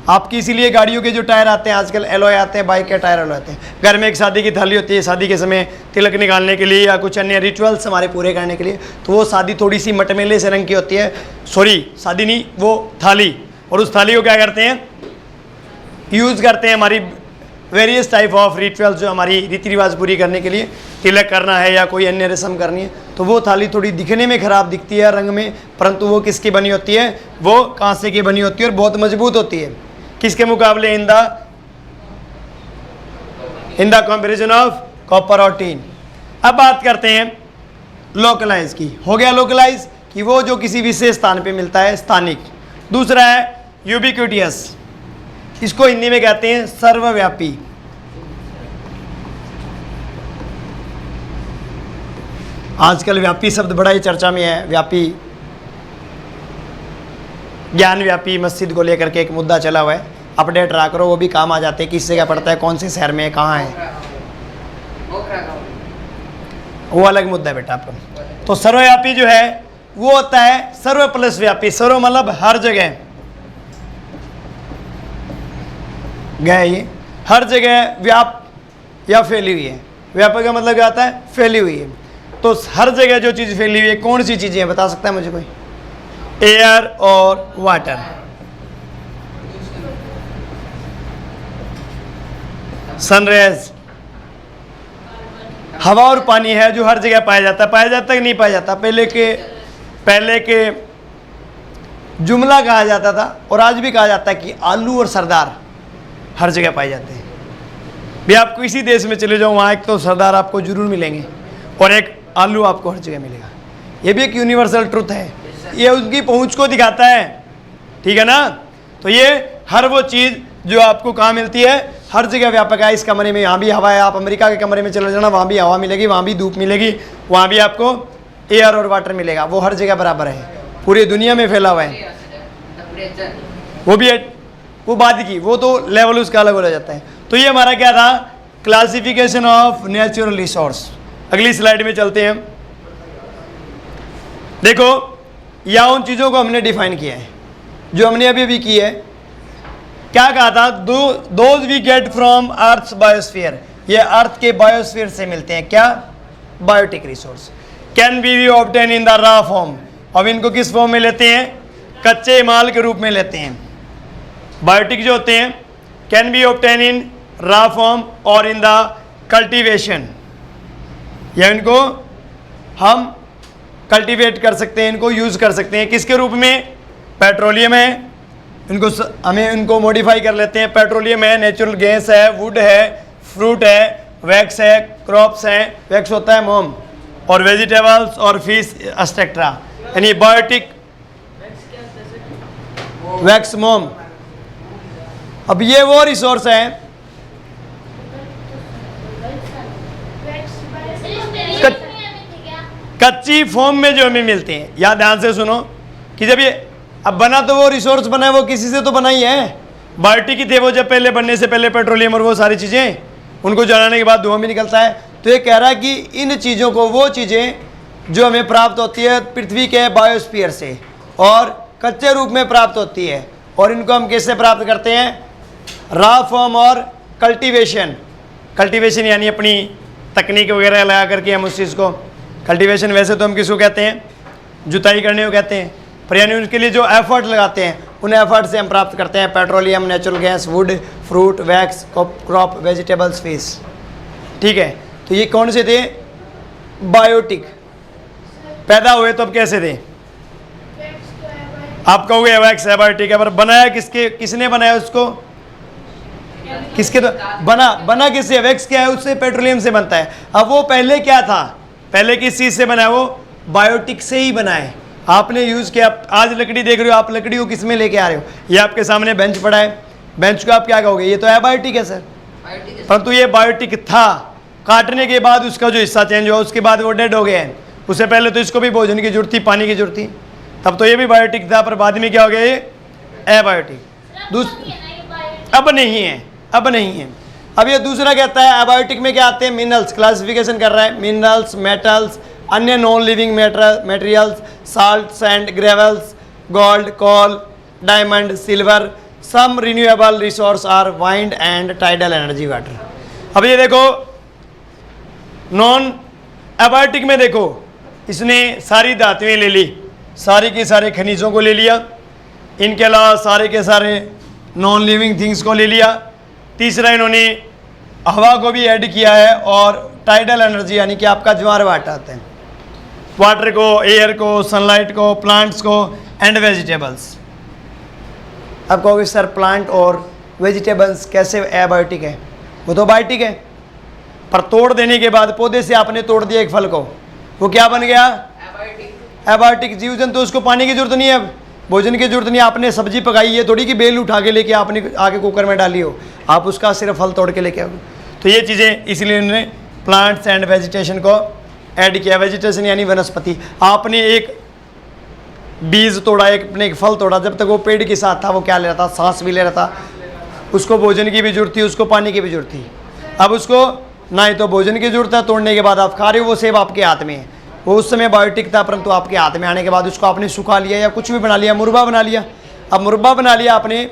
आपकी इसीलिए गाड़ियों के जो टायर आते हैं आजकल एलॉय आते हैं, बाइक के टायर एलॉय आते हैं। घर में एक शादी की थाली होती है, शादी के समय तिलक निकालने के लिए या कुछ अन्य रिचुअल्स हमारे पूरे करने के लिए, तो वो शादी थोड़ी सी मटमेले से रंग की होती है। सॉरी, शादी नहीं, वो थाली। और उस थाली को क्या करते हैं? यूज़ करते हैं हमारी वेरियस टाइप ऑफ रिचुअल्स, जो हमारी रीति रिवाज पूरी करने के लिए, तिलक करना है या कोई अन्य रस्म करनी है, तो वो थाली थोड़ी दिखने में ख़राब दिखती है रंग में, परंतु वो किसकी बनी होती है? वो कांसे की बनी होती है और बहुत मजबूत होती है। किसके मुकाबले? In the comparison of copper और टीन। अब बात करते हैं लोकलाइज की। हो गया लोकलाइज कि वो जो किसी विशेष स्थान पे मिलता है, स्थानिक। दूसरा है यूबिक्विटियस, इसको हिंदी में कहते हैं सर्वव्यापी। आजकल व्यापी शब्द बड़ा ही चर्चा में है। व्यापी, ज्ञान व्यापी मस्जिद को लेकर के एक मुद्दा चला हुआ है, अपडेट रहा करो, वो भी काम आ जाते हैं किस जगह पड़ता है, कौन से शहर में है, कहाँ है, वो अलग मुद्दा है बेटा आपका। तो सर्वव्यापी जो है वो होता है सर्व प्लस व्यापी। सर्व मतलब हर जगह गए, ये हर जगह व्याप या फैली हुई है। व्यापक का मतलब क्या आता है? फैली हुई है। तो हर जगह जो चीज़ फैली हुई है, कौन सी चीज़ें हैं बता सकता है मुझे कोई? एयर और वाटर। सनराइज, हवा और पानी है जो हर जगह पाया जाता है। पाया जाता है कि नहीं पाया जाता? पहले के जुमला कहा जाता था और आज भी कहा जाता है कि आलू और सरदार हर जगह पाए जाते हैं। भी आप किसी देश में चले जाओ, वहाँ एक तो सरदार आपको जरूर मिलेंगे और एक आलू आपको हर जगह मिलेगा। ये भी एक यूनिवर्सल ट्रुथ है, ये उनकी पहुँच को दिखाता है, ठीक है ना। तो ये हर वो चीज़ जो आपको कहाँ मिलती है, हर जगह व्यापक है। इस कमरे में यहाँ भी हवा है, आप अमेरिका के कमरे में चले जाना, वहाँ भी हवा मिलेगी, वहाँ भी धूप मिलेगी, वहाँ भी आपको एयर और वाटर मिलेगा। वो हर जगह बराबर है, पूरी दुनिया में फैला हुआ है। वो भी वो बाद की, वो तो लेवल उसका अलग हो जाता है। तो ये हमारा क्या था? Classification of natural resource. अगली स्लाइड में चलते हैं। देखो यहाँ उन चीज़ों को हमने डिफाइन किया है जो हमने अभी की है। क्या कहा था? Those we get from earth biosphere, ये अर्थ के बायोस्फीयर से मिलते हैं। क्या? Biotic resource. Can be obtain in the raw form. अब इनको किस फॉर्म में लेते हैं? कच्चे माल के रूप में लेते हैं। बायोटिक जो होते हैं can be obtain in raw form और इन द कल्टीवेशन, या इनको हम कल्टीवेट कर सकते हैं, इनको यूज़ कर सकते हैं। किसके रूप में? पेट्रोलियम है, इनको हमें इनको मॉडिफाई कर लेते हैं। पेट्रोलियम है, नेचुरल गैस है, वुड है, फ्रूट है, वैक्स है, क्रॉप्स है, वैक्स होता है मोम, और वेजिटेबल्स और फिश एक्सेट्रा, यानी बायोटिक वैक्स मोम। अब ये वो रिसोर्स है कच्ची फॉर्म में जो हमें मिलते हैं। या ध्यान से सुनो कि जब ये अब बना तो वो रिसोर्स बना है, वो किसी से तो बना ही है। बायोटिक ही थे वो जब पहले बनने से पहले, पेट्रोलियम और वो सारी चीज़ें, उनको जलाने के बाद धुआं भी निकलता है। तो ये कह रहा है कि इन चीज़ों को, वो चीज़ें जो हमें प्राप्त होती है पृथ्वी के बायोस्फीयर से और कच्चे रूप में प्राप्त होती है, और इनको हम कैसे प्राप्त करते हैं? रॉ फॉर्म और कल्टीवेशन। कल्टीवेशन यानी अपनी तकनीक वगैरह लगा करके हम उस चीज़ को, कल्टीवेशन वैसे तो हम किसको कहते हैं? जुताई करने को कहते हैं, पर यानी उनके लिए जो एफर्ट लगाते हैं, उन एफर्ट से हम प्राप्त करते हैं petroleum, natural gas, would, fruit, wax, crop, vegetables, fish. ठीक है, तो ये कौन से थे? बायोटिक। पैदा हुए तो अब कैसे थे? आप कहोगे वैक्स है, बायोटिक है, पर बनाया किसने बनाया उसको? किसके तो बना किससे? वैक्स क्या है? उससे पेट्रोलियम से बनता है। अब वो पहले क्या था? पहले किस चीज़ से बना है? वो बायोटिक से ही बना है। आपने यूज़ किया, आज लकड़ी देख रहे हो, आप लकड़ी को किस में लेके आ रहे हो? ये आपके सामने बेंच पड़ा है, बेंच को आप क्या कहोगे? ये तो है बायोटिक है सर, परंतु ये बायोटिक था, काटने के बाद उसका जो हिस्सा चेंज हुआ, उसके बाद वो डेड हो गया है। उससे पहले तो इसको भी भोजन की जरूरत थी, पानी की जरूरत थी, तब तो ये भी बायोटिक था, पर बाद में क्या हो गया? ये एबायोटिक। अब नहीं है, अब नहीं है। अब ये दूसरा कहता है एबायोटिक में क्या आते हैं? मिनरल्स। क्लासिफिकेशन कर रहा है, मिनरल्स, मेटल्स, अन्य non living materials, salt, sand, gravels, gold, coal, diamond, silver, some renewable resource are wind and tidal energy, water. अब ये देखो नॉन एबायोटिक में देखो, इसने सारी धातुएं ले ली, सारी के सारे खनिजों को ले लिया, इनके अलावा सारे के सारे नॉन लिविंग थिंग्स को ले लिया। तीसरा इन्होंने हवा को भी ऐड किया है, और टाइडल एनर्जी यानी कि आपका ज्वार भाटा आता है, वाटर को, एयर को, सनलाइट को, प्लांट्स को एंड वेजिटेबल्स। अब कहोगे सर प्लांट और वेजिटेबल्स कैसे एबायोटिक है? वो तो बायोटिक है, पर तोड़ देने के बाद पौधे से आपने तोड़ दिया एक फल को, वो क्या बन गया? एबायोटिक। जीव जंतु, उसको पानी की जरूरत नहीं है, अब भोजन की जरूरत नहीं है। आपने सब्जी पकाई है, थोड़ी की बेल उठा के लेके आपने आके कुकर में डाली हो, आप उसका सिर्फ फल तोड़ के लेके आओ। तो ये चीज़ें इसलिए उन्होंने प्लांट्स एंड वेजिटेशन को ऐड किया। वेजिटेशन यानी वनस्पति। आपने एक बीज तोड़ा, एक फल तोड़ा, जब तक वो पेड़ के साथ था वो क्या ले रहा था? सांस भी ले रहा था, उसको भोजन की भी जरूरत थी, उसको पानी की भी जरूरत थी। अब उसको ना ही तो भोजन की जरूरत है, तोड़ने के बाद आप खा रहे हो, वो सेब आपके हाथ में है, वो उस समय बायोटिक था, परंतु आपके हाथ में आने के बाद उसको आपने सुखा लिया या कुछ भी बना लिया, मुरब्बा बना लिया। अब मुरब्बा बना लिया आपने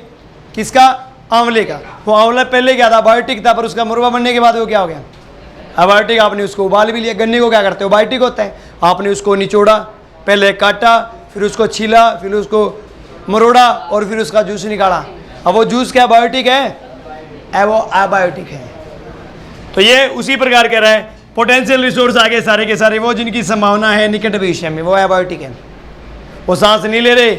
किसका? आंवले का। वो आंवला पहले क्या था? बायोटिक था, पर उसका मुरब्बा बनने के बाद वो क्या हो गया? अबायोटिक। आपने उसको उबाल भी लिया। गन्ने को क्या करते हो? बायोटिक होता है। आपने उसको निचोड़ा, पहले काटा, फिर उसको छीला, फिर उसको मरोड़ा और फिर उसका जूस निकाला। अब वो जूस क्या बायोटिक है? वो अबायोटिक है। तो ये उसी प्रकार कह रहा है पोटेंशियल रिसोर्स आगे सारे के सारे वो जिनकी संभावना है निकट भविष्य में, वो एबायोटिक है। वो सांस नहीं ले रहे,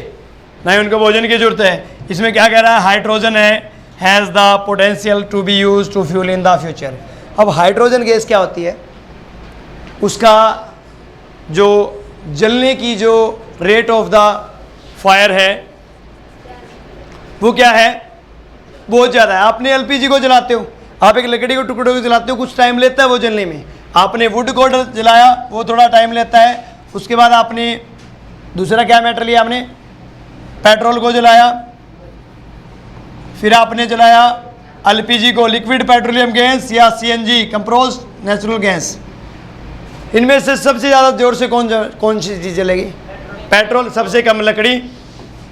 ना ही उनको भोजन की जरूरत है। इसमें क्या कह रहा है? हाइड्रोजन है, has the potential to be use to fuel in the future. अब हाइड्रोजन गैस क्या होती है? उसका जो जलने की जो रेट ऑफ द फायर है वो क्या है? बहुत ज़्यादा है। आपने एलपीजी को जलाते हो, आप एक लकड़ी को टुकड़े को जलाते हो, कुछ टाइम लेता है वो जलने में। आपने वुड को जलाया, वो थोड़ा टाइम लेता है। उसके बाद आपने दूसरा क्या मैटर लिया? आपने पेट्रोल को जलाया, फिर आपने जलाया एलपीजी को, लिक्विड पेट्रोलियम गैस या सीएनजी कंप्रेस्ड नेचुरल गैस। इनमें से सबसे ज़्यादा जोर से कौन सी चीज़ जलेगी? पेट्रोल। सबसे कम लकड़ी,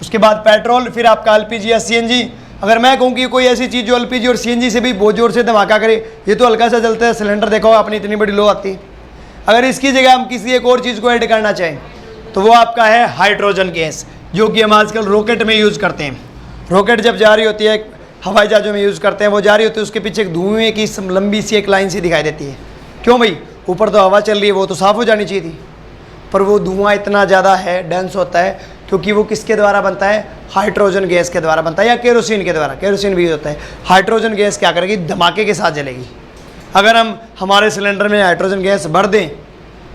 उसके बाद पेट्रोल, फिर आपका एलपीजी या सीएनजी। अगर मैं कहूँ कि कोई ऐसी चीज़ जो एलपीजी और सीएनजी से भी बहुत जोर से धमाका करे, ये तो हल्का सा जलता है, सिलेंडर देखो आपने इतनी बड़ी लो आती है। अगर इसकी जगह हम किसी एक और चीज़ को ऐड करना चाहें तो वो आपका है हाइड्रोजन गैस, जो कि हम आजकल रॉकेट में यूज़ करते हैं। रॉकेट जब जा रही होती है, हवाई जहाज़ों में यूज़ करते हैं, वो जा रही होती है, उसके पीछे एक धुएं की लंबी सी एक लाइन सी दिखाई देती है। क्यों भाई? ऊपर तो हवा चल रही है, वो तो साफ़ हो जानी चाहिए थी, पर वो धुआं इतना ज़्यादा है, डेंस होता है, क्योंकि वो किसके द्वारा बनता है? हाइड्रोजन गैस के द्वारा बनता है, या केरोसिन के द्वारा। केरोसिन भी होता है। हाइड्रोजन गैस क्या करेगी? धमाके के साथ जलेगी। अगर हम हमारे सिलेंडर में हाइड्रोजन गैस भर दें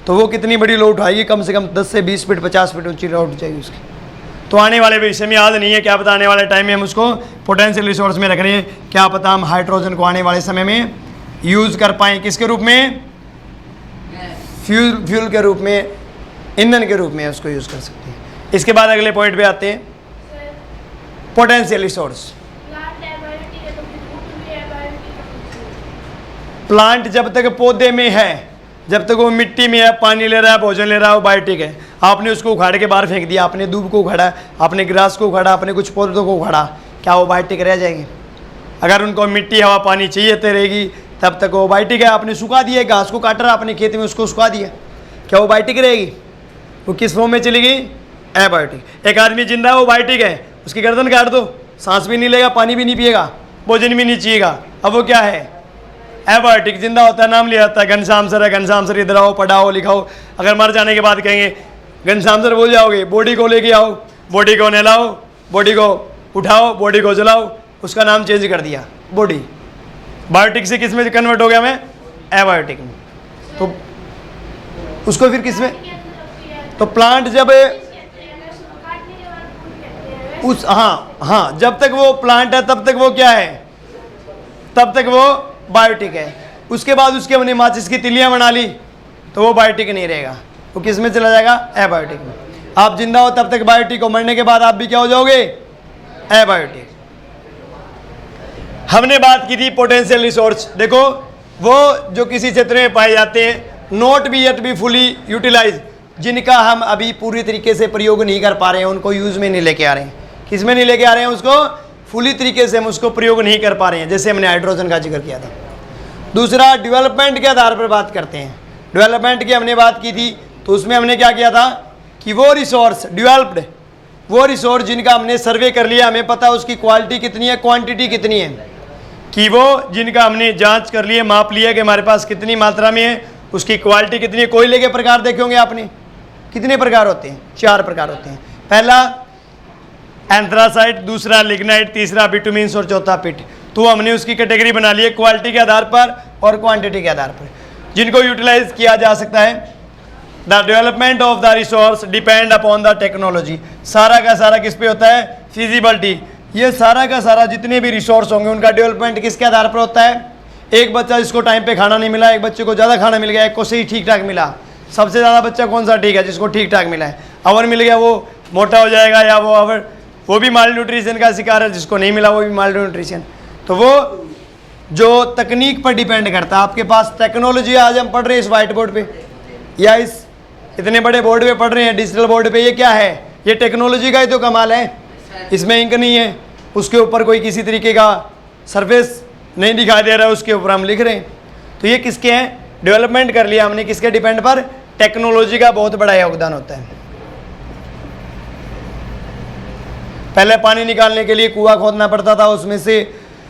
तो वो कितनी बड़ी लो उठाएगी? कम से कम 10 से 20 फीट 50 फीट ऊंची लो उठ जाएगी उसकी। तो आने वाले भविष्य में याद नहीं है, क्या पता आने वाले टाइम में हम उसको पोटेंशियल रिसोर्स में रख रहे हैं, क्या पता हम हाइड्रोजन को आने वाले समय में यूज़ कर पाएँ। किसके रूप में? फ्यूल के रूप में, ईंधन के रूप में उसको यूज़ कर सकते हैं। इसके बाद अगले पॉइंट पे आते हैं, पोटेंशियल रिसोर्स। प्लांट जब तक पौधे में है, जब तक वो मिट्टी में है, पानी ले रहा है, भोजन ले रहा है, वो बायोटिक है। आपने उसको उखाड़ के बाहर फेंक दिया, आपने दूब को उखाड़ा, आपने ग्रास को उखाड़ा, आपने कुछ पौधों को उखाड़ा, क्या वो बायोटिक रह जाएंगे? अगर उनको मिट्टी हवा पानी चाहिए तो रहेगी, तब तक वो बायोटिक है। आपने सुखा दिया, घास को काट रहा आपने खेत में, उसको सुखा दिया, क्या वो बायोटिक रहेगी? वो किस फॉर्म में चली गई? एबायोटिक। एक आदमी जिंदा है, वो बायोटिक है, उसकी गर्दन काट दो, सांस भी नहीं लेगा, पानी भी नहीं पिएगा, भोजन भी नहीं चाहिएगा, अब वो क्या है? एबायोटिक। जिंदा होता है, नाम लिया जाता है, घनश्याम सर है, घनश्याम सर इधर आओ, पढ़ाओ लिखाओ। अगर मर जाने के बाद कहेंगे घनश्याम सर बोल जाओगे, बॉडी को लेके आओ, बॉडी को नहलाओ, बॉडी को उठाओ, बॉडी को जलाओ, उसका नाम चेंज कर दिया, बॉडी। बायोटिक से किस में कन्वर्ट हो गया? मैं एबायोटिक में। तो उसको फिर किस में? तो प्लांट जब उस हाँ जब तक वो प्लांट है तब तक वो क्या है? तब तक वो बायोटिक है। उसके बाद उसके हमने माचिस की तिलियां बना ली तो वो बायोटिक नहीं रहेगा, वो किस में चला जाएगा? एबायोटिक में। आप जिंदा हो तब तक बायोटिक हो, मरने के बाद आप भी क्या हो जाओगे? एबायोटिक। हमने बात की थी पोटेंशियल रिसोर्स। देखो वो जो किसी क्षेत्र में पाए जाते हैं, not be yet be fully utilize, जिनका हम अभी पूरी तरीके से प्रयोग नहीं कर पा रहे हैं, उनको यूज़ में नहीं लेके आ रहे हैं। किस में नहीं लेके आ रहे हैं? उसको फुली तरीके से हम उसको प्रयोग नहीं कर पा रहे हैं, जैसे हमने हाइड्रोजन का जिक्र किया था। दूसरा, डेवलपमेंट के आधार पर बात करते हैं। डेवलपमेंट की हमने बात की थी, तो उसमें हमने क्या किया था कि वो रिसोर्स डेवलप्ड, वो रिसोर्स जिनका हमने सर्वे कर लिया, हमें पता उसकी क्वालिटी कितनी है, क्वांटिटी कितनी है, कि वो जिनका हमने जांच कर लिए, माप लिया कि हमारे पास कितनी मात्रा में है, उसकी क्वालिटी कितनी है। कोयले के प्रकार देखे होंगे आपने, कितने प्रकार होते हैं? 4 प्रकार होते हैं। पहला एंथ्रासाइट, दूसरा लिग्नाइट, तीसरा बिटुमिन्स और चौथा पिट। तो हमने उसकी कैटेगरी बना ली है क्वालिटी के आधार पर और क्वांटिटी के आधार पर, जिनको यूटिलाइज किया जा सकता है। The development of the resource depend upon the technology. सारा का सारा किस पे होता है? फिजिबिलिटी। ये सारा का सारा जितने भी रिसोर्स होंगे उनका डेवलपमेंट किसके आधार पर होता है? एक बच्चा जिसको टाइम पे खाना नहीं मिला, एक बच्चे को ज़्यादा खाना मिल गया, एक को सही ठीक ठाक मिला। सबसे ज़्यादा बच्चा कौन सा ठीक है? जिसको ठीक ठाक मिला है। अवर मिल गया वो मोटा हो जाएगा, या वो भी माल न्यूट्रिशन का शिकार है, जिसको नहीं मिला वो भी माल न्यूट्रिशन। तो वो जो तकनीक पर डिपेंड करता है। आपके पास टेक्नोलॉजी आज हम पढ़ रहे हैं इस वाइट बोर्ड पे या इस इतने बड़े बोर्ड पे पढ़ रहे हैं, डिजिटल बोर्ड पे, ये क्या है? ये टेक्नोलॉजी का ही तो कमाल है। इसमें इंक नहीं है, उसके ऊपर कोई किसी तरीके का सरफेस नहीं दिखाई दे रहा है, उसके ऊपर हम लिख रहे हैं। तो ये किसके हैं? डेवलपमेंट कर लिया हमने, किसके डिपेंड पर? टेक्नोलॉजी का बहुत बड़ा योगदान होता है। पहले पानी निकालने के लिए कुआं खोदना पड़ता था, उसमें से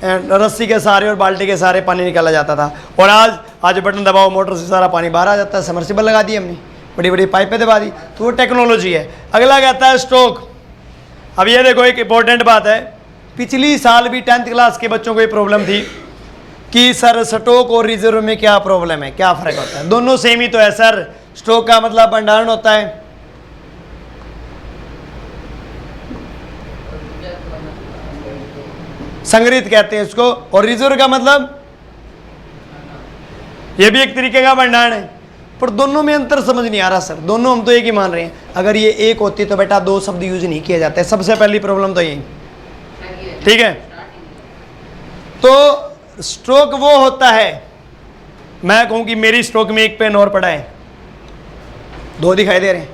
रस्सी के सहारे और बाल्टी के सहारे पानी निकाला जाता था। और आज बटन दबाओ, मोटर से सारा पानी बाहर आ जाता है। समर्सिबल लगा दी हमने, बड़ी बड़ी पाइपें दबा दी, तो वो टेक्नोलॉजी है। अगला कहता है स्टॉक। अब ये देखो एक इंपॉर्टेंट बात है, पिछली साल भी 10th क्लास के बच्चों को ये प्रॉब्लम थी कि सर स्टॉक और रिजर्व में क्या प्रॉब्लम है, क्या फ़र्क होता है? दोनों सेम ही तो है सर। स्टॉक का मतलब भंडारण होता है, संग्रहित कहते हैं इसको, और रिजर्व का मतलब ये भी एक तरीके का भंडारण है। पर दोनों में अंतर समझ नहीं आ रहा सर, दोनों हम तो एक ही मान रहे हैं। अगर ये एक होती तो बेटा 2 शब्द यूज नहीं किए जाते। सबसे पहली प्रॉब्लम तो यही, ठीक है। तो स्ट्रोक वो होता है, मैं कहूं कि मेरी स्ट्रोक में एक पेन और पड़ा है, 2 दिखाई दे रहे हैं,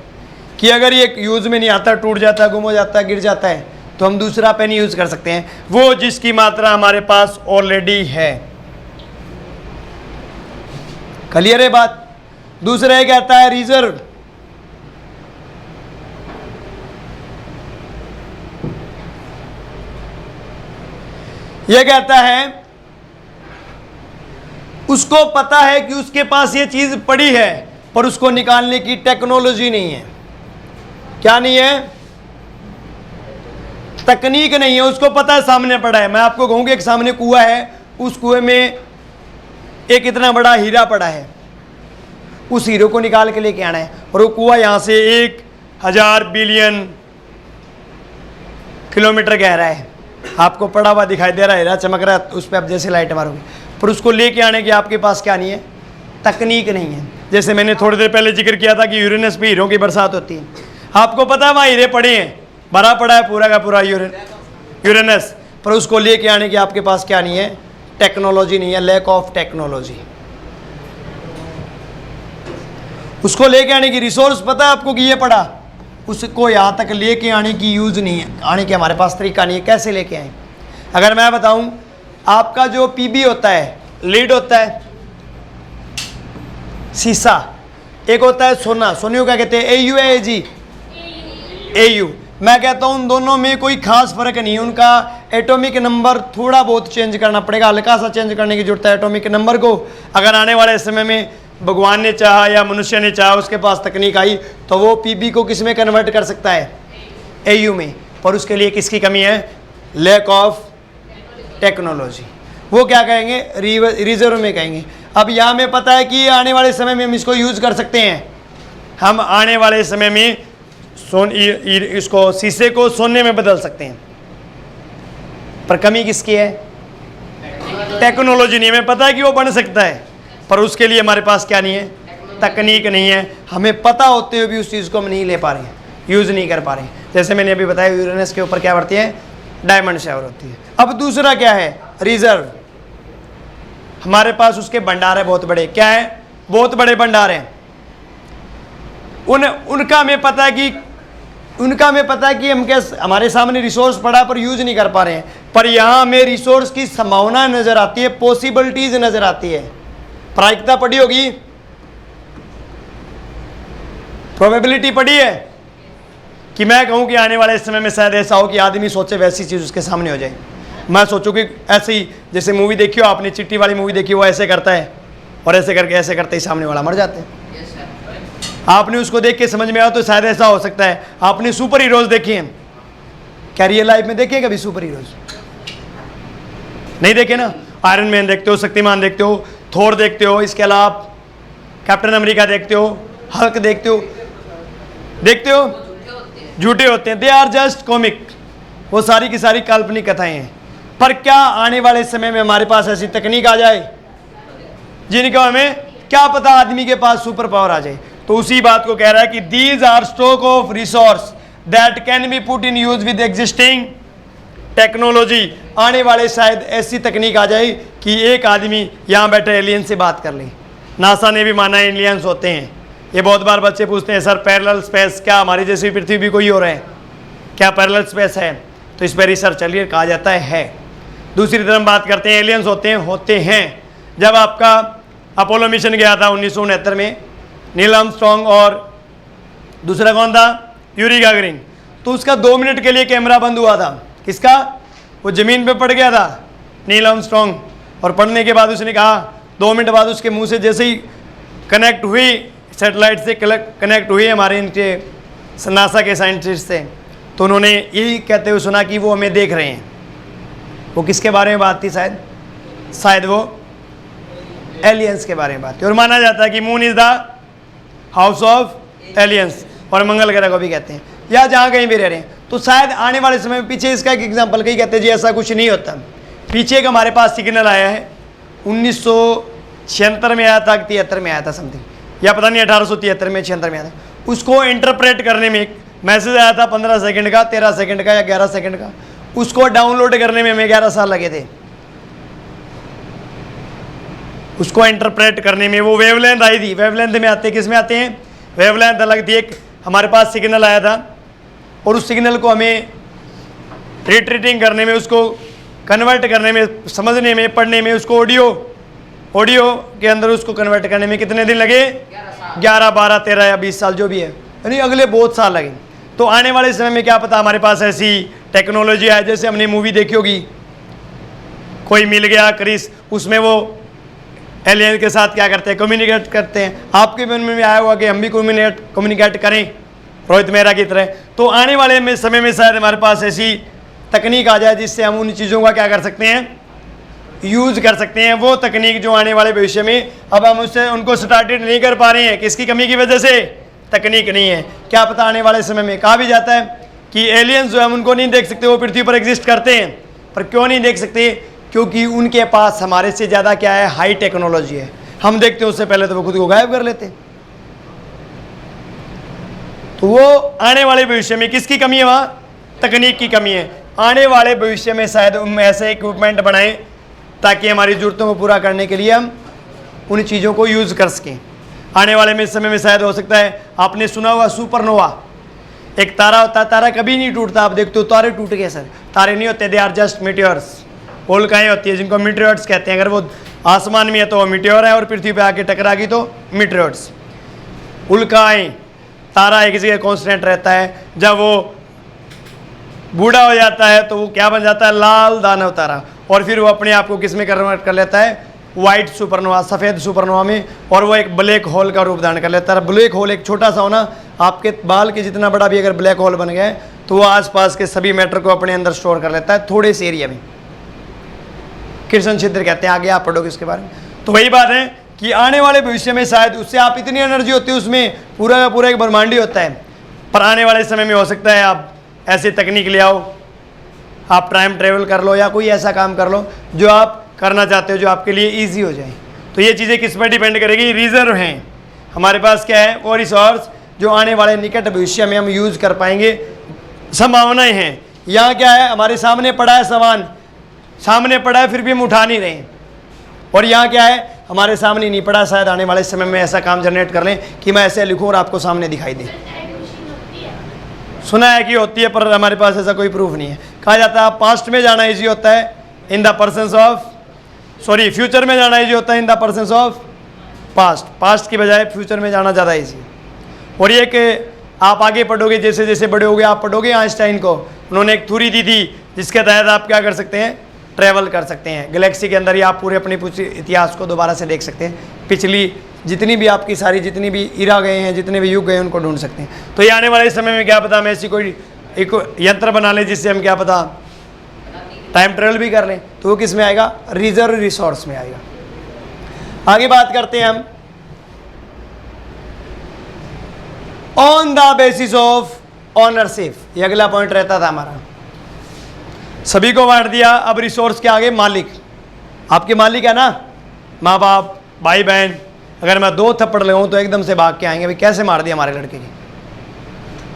कि अगर ये यूज में नहीं आता, टूट जाता है, गुम हो जाता है, गिर जाता है, तो हम दूसरा पेन यूज कर सकते हैं, वो जिसकी मात्रा हमारे पास ऑलरेडी है। क्लियर है बात? दूसरा ये कहता है रिजर्व। यह कहता है उसको पता है कि उसके पास ये चीज पड़ी है, पर उसको निकालने की टेक्नोलॉजी नहीं है। क्या नहीं है? तकनीक नहीं है। उसको पता है सामने पड़ा है। मैं आपको कहूंगा एक सामने कुआं है, उस कुएं में एक इतना बड़ा हीरा पड़ा है, उस हीरे को निकाल के लेके आना है, और वो कुआं यहां से 1000 बिलियन किलोमीटर गहरा है। आपको पड़ा हुआ दिखाई दे रहा है, हीरा चमक रहा है, उस पर आप जैसे लाइट मारोगे, पर उसको लेके आने की आपके पास क्या नहीं है? तकनीक नहीं है। जैसे मैंने थोड़ी देर पहले जिक्र किया था कि यूरेनस पे हीरों की बरसात होती है। आपको पता है वहाँ हीरे पड़े हैं, भरा पड़ा है पूरा का पूरा यूरेनस, पर उसको लेके आने की आपके पास क्या नहीं है? टेक्नोलॉजी नहीं है। Lack of technology. उसको लेके आने की रिसोर्स पता है आपको कि ये पड़ा, उसको यहाँ तक लेके आने की यूज नहीं है, आने के हमारे पास तरीका नहीं है। कैसे लेके आए? अगर मैं बताऊं, आपका जो पीबी होता है, लीड होता है, शीशा, एक होता है सोना, सोने को क्या कहते हैं? एयू है जी, एयू। मैं कहता हूं उन दोनों में कोई खास फर्क नहीं है। उनका एटॉमिक नंबर थोड़ा बहुत चेंज करना पड़ेगा, हल्का सा चेंज करने की जरूरत है एटॉमिक नंबर को। अगर आने वाले समय में भगवान ने चाहा या मनुष्य ने चाहा, उसके पास तकनीक आई, तो वो पीबी को किस में कन्वर्ट कर सकता है? एयू में। पर उसके लिए किसकी कमी है? Lack of technology. वो क्या कहेंगे? रिजर्व में कहेंगे। अब यहाँ में पता है कि आने वाले समय में हम इसको यूज कर सकते हैं। हम आने वाले समय में इसको शीशे को सोने में बदल सकते हैं, पर कमी किसकी है? टेक्नोलॉजी नहीं। हमें पता है कि वो बन सकता है, पर उसके लिए हमारे पास क्या नहीं है? तकनीक नहीं है। हमें पता होते हुए भी उस चीज़ को हम नहीं ले पा रहे हैं, यूज़ नहीं कर पा रहे हैं। जैसे मैंने अभी बताया, यूरेनस के ऊपर क्या बढ़ती है? डायमंड शावर होती है। अब दूसरा क्या है? रिजर्व। हमारे पास उसके भंडार है बहुत बड़े। क्या है? बहुत बड़े भंडार हैं। उनका हमें पता है कि हम क्या, हमारे सामने रिसोर्स पड़ा पर यूज नहीं कर पा रहे हैं। पर यहाँ हमें रिसोर्स की संभावना नजर आती है, पॉसिबिलिटीज नजर आती है। प्रायिकता पड़ी होगी, प्रोबेबिलिटी पड़ी है कि मैं कहूँ कि आने वाले समय में शायद ऐसा हो कि आदमी सोचे वैसी चीज़ उसके सामने हो जाए। मैं सोचूं कि ऐसे ही, जैसे मूवी देखी हो आपने, चिट्ठी वाली मूवी देखी, वो ऐसे करता है और ऐसे करके ऐसे करते ही सामने वाला मर जाते हैं। आपने उसको देख के समझ में आया तो शायद ऐसा हो सकता है। आपने सुपर हीरोज देखे हैं क्या? रियल लाइफ में देखे कभी सुपर हीरोज? नहीं देखे ना। आयरन मैन देखते हो, शक्तिमान देखते हो, थोर देखते हो, इसके अलावा आप कैप्टन अमेरिका देखते हो, हल्क देखते हो, झूठे होते हैं। दे आर जस्ट कॉमिक, वो सारी की सारी काल्पनिक कथाएं हैं। पर क्या आने वाले समय में हमारे पास ऐसी तकनीक आ जाए जिनका हमें क्या पता आदमी के पास सुपर पावर आ जाए? तो उसी बात को कह रहा है कि these are stock of resource that can be put in use with existing technology. आने वाले शायद ऐसी तकनीक आ जाए कि एक आदमी यहाँ बैठे एलियन से बात कर ले। नासा ने भी माना एलियंस होते हैं। ये बहुत बार बच्चे पूछते हैं सर पैरेलल स्पेस, क्या हमारी जैसी पृथ्वी भी कोई और है क्या? पैरेलल स्पेस है? तो इस पर रिसर्च चलिए, कहा जाता है। दूसरी तरफ बात करते हैं एलियंस होते हैं। जब आपका अपोलो मिशन गया था 1969 में, नील आर्मस्ट्रांग और दूसरा कौन था? Yuri Gagarin. तो उसका 2 मिनट के लिए कैमरा बंद हुआ था। किसका? वो ज़मीन पे पड़ गया था नील आर्मस्ट्रांग, और पड़ने के बाद उसने कहा 2 मिनट बाद उसके मुंह से जैसे ही कनेक्ट हुई, सैटेलाइट से कनेक्ट हुई हमारे इनके नासा के साइंटिस्ट से, तो उन्होंने यही कहते हुए सुना कि वो हमें देख रहे हैं। वो किसके बारे में बात थी? शायद वो एलियंस के बारे में बात थी। और माना जाता है कि moon is the house of aliens, और मंगल ग्रह को भी कहते हैं, या जहाँ कहीं भी रह रहे हैं। तो शायद आने वाले समय में, पीछे इसका एक एग्जाम्पल कहीं कहते हैं जी ऐसा कुछ नहीं होता। पीछे एक हमारे पास सिग्नल आया है 1976 में आया था, 73 में आया था समथिंग, या पता नहीं 1873 में 76 में आया था। उसको इंटरप्रेट करने में एक मैसेज आया था 15 सेकंड का, 13 सेकंड का या 11 सेकंड का। उसको डाउनलोड करने में हमें 11 साल लगे थे। उसको इंटरप्रेट करने में वो वेवलेंथ आई थी। वेवलेंथ में आते, किस में आते हैं? वेवलेंथ अलग थी। एक हमारे पास सिग्नल आया था और उस सिग्नल को हमें रिट्रीटिंग करने में, उसको कन्वर्ट करने में, समझने में, पढ़ने में, उसको ऑडियो के अंदर उसको कन्वर्ट करने में कितने दिन लगे? 11, 12, 13 या 20 साल जो भी है, यानी अगले बहुत साल लगे। तो आने वाले समय में क्या पता हमारे पास ऐसी टेक्नोलॉजी है, जैसे हमने मूवी देखी होगी कोई मिल गया क्रिस, उसमें वो एलियन के साथ क्या करते हैं? कम्युनिकेट करते हैं। आपके मन में आया हुआ कि हम भी कम्युनिकेट करें रोहित मेहरा की तरह। तो आने वाले में समय में शायद हमारे पास ऐसी तकनीक आ जाए जिससे हम उन चीज़ों का क्या कर सकते हैं? यूज़ कर सकते हैं। वो तकनीक जो आने वाले भविष्य में, अब हम उससे उनको स्टार्टेड नहीं कर पा रहे हैं, किसकी कमी की वजह से? तकनीक नहीं है। क्या पता आने वाले समय में, कहा भी जाता है कि एलियंस जो है हम उनको नहीं देख सकते, वो पृथ्वी पर एग्जिस्ट करते हैं। पर क्यों नहीं देख सकते? क्योंकि उनके पास हमारे से ज़्यादा क्या है? हाई टेक्नोलॉजी है। हम देखते हैं उससे पहले तो वो खुद को गायब कर लेते। तो वो आने वाले भविष्य में किसकी कमी है? वहाँ तकनीक की कमी है। आने वाले भविष्य में शायद हम ऐसे इक्विपमेंट बनाएं ताकि हमारी ज़रूरतों को पूरा करने के लिए हम उन चीज़ों को यूज़ कर सकें। आने वाले में समय में शायद हो सकता है, आपने सुना होगा सुपरनोवा, एक तारा होता है, तारा कभी नहीं टूटता। आप देखते हो तारे टूट गए, सर तारे नहीं होते, दे आर जस्ट मीटियोर्स। उल्काएँ होती है जिनको मीटियोर्स कहते हैं। अगर वो आसमान में है तो वो मीटियोर है, और पृथ्वी पे आके टकरा गई तो मीटियोर्स। उल्काएँ, तारा एक जगह कॉन्स्टेंट रहता है। जब वो बूढ़ा हो जाता है तो वो क्या बन जाता है? लाल दानव तारा। और फिर वो अपने आप को किस में कन्वर्ट कर लेता है? वाइट सुपरनोवा, सफ़ेद सुपरनोवा में, और वो एक ब्लैक होल का रूप धारण कर लेता है। ब्लैक होल एक छोटा सा होना, आपके बाल के जितना बड़ा भी अगर ब्लैक होल बन गया है तो वो आसपास के सभी मैटर को अपने अंदर स्टोर कर लेता है थोड़े से एरिया में। कृष्ण छिद्र कहते हैं, आगे आप पढ़ोगे इसके बारे में। तो वही बात है कि आने वाले भविष्य में शायद उससे आप इतनी एनर्जी होती है, उसमें पूरा का पूरा एक ब्रह्मांड ही होता है। पर आने वाले समय में हो सकता है आप ऐसी तकनीक ले आओ, आप टाइम ट्रेवल कर लो या कोई ऐसा काम कर लो जो आप करना चाहते हो, जो आपके लिए इजी हो जाए। तो ये चीज़ें किस पर डिपेंड करेगी? रिजर्व हैं हमारे पास, क्या है? वो रिसोर्स जो आने वाले निकट भविष्य में हम यूज़ कर पाएंगे। संभावनाएं हैं। यहाँ क्या है? हमारे सामने पड़ा है सामान, सामने पड़ा है, फिर भी हम उठा नहीं रहे। और यहाँ क्या है? हमारे सामने नहीं पड़ा। शायद आने वाले समय में ऐसा काम जनरेट कर लें कि मैं ऐसे लिखूँ और आपको सामने दिखाई दे। सुना है कि होती है, पर हमारे पास ऐसा कोई प्रूफ नहीं है। कहा जाता है पास्ट में जाना ईजी होता है in the persons of, sorry future में जाना ईजी होता है in the persons of past. Past की बजाय फ्यूचर में जाना ज़्यादा ईजी। और ये कि आप आगे पढ़ोगे, जैसे जैसे बड़े होगे आप पढ़ोगे आइंस्टाइन को, उन्होंने एक थ्योरी दी थी जिसके तहत आप क्या कर सकते हैं? ट्रैवल कर सकते हैं गैलेक्सी के अंदर, या आप पूरे अपने इतिहास को दोबारा से देख सकते हैं। पिछली जितनी भी आपकी सारी जितनी भी इरा गए हैं, जितने भी युग गए हैं, उनको ढूंढ सकते हैं। तो ये आने वाले समय में क्या पता हम ऐसी कोई एक यंत्र बना लें जिससे हम क्या पता टाइम ट्रेवल भी कर लें, तो वो किस में आएगा? रिजर्व रिसोर्स में आएगा। आगे बात करते हैं हम on the basis of ownership. ये अगला पॉइंट रहता था हमारा। सभी को बांट दिया, अब रिसोर्स के आगे मालिक। आपके मालिक है ना, माँ बाप, भाई बहन। अगर मैं 2 थप्पड़ लगाऊं तो एकदम से भाग के आएंगे, भाई कैसे मार दिया हमारे लड़के की।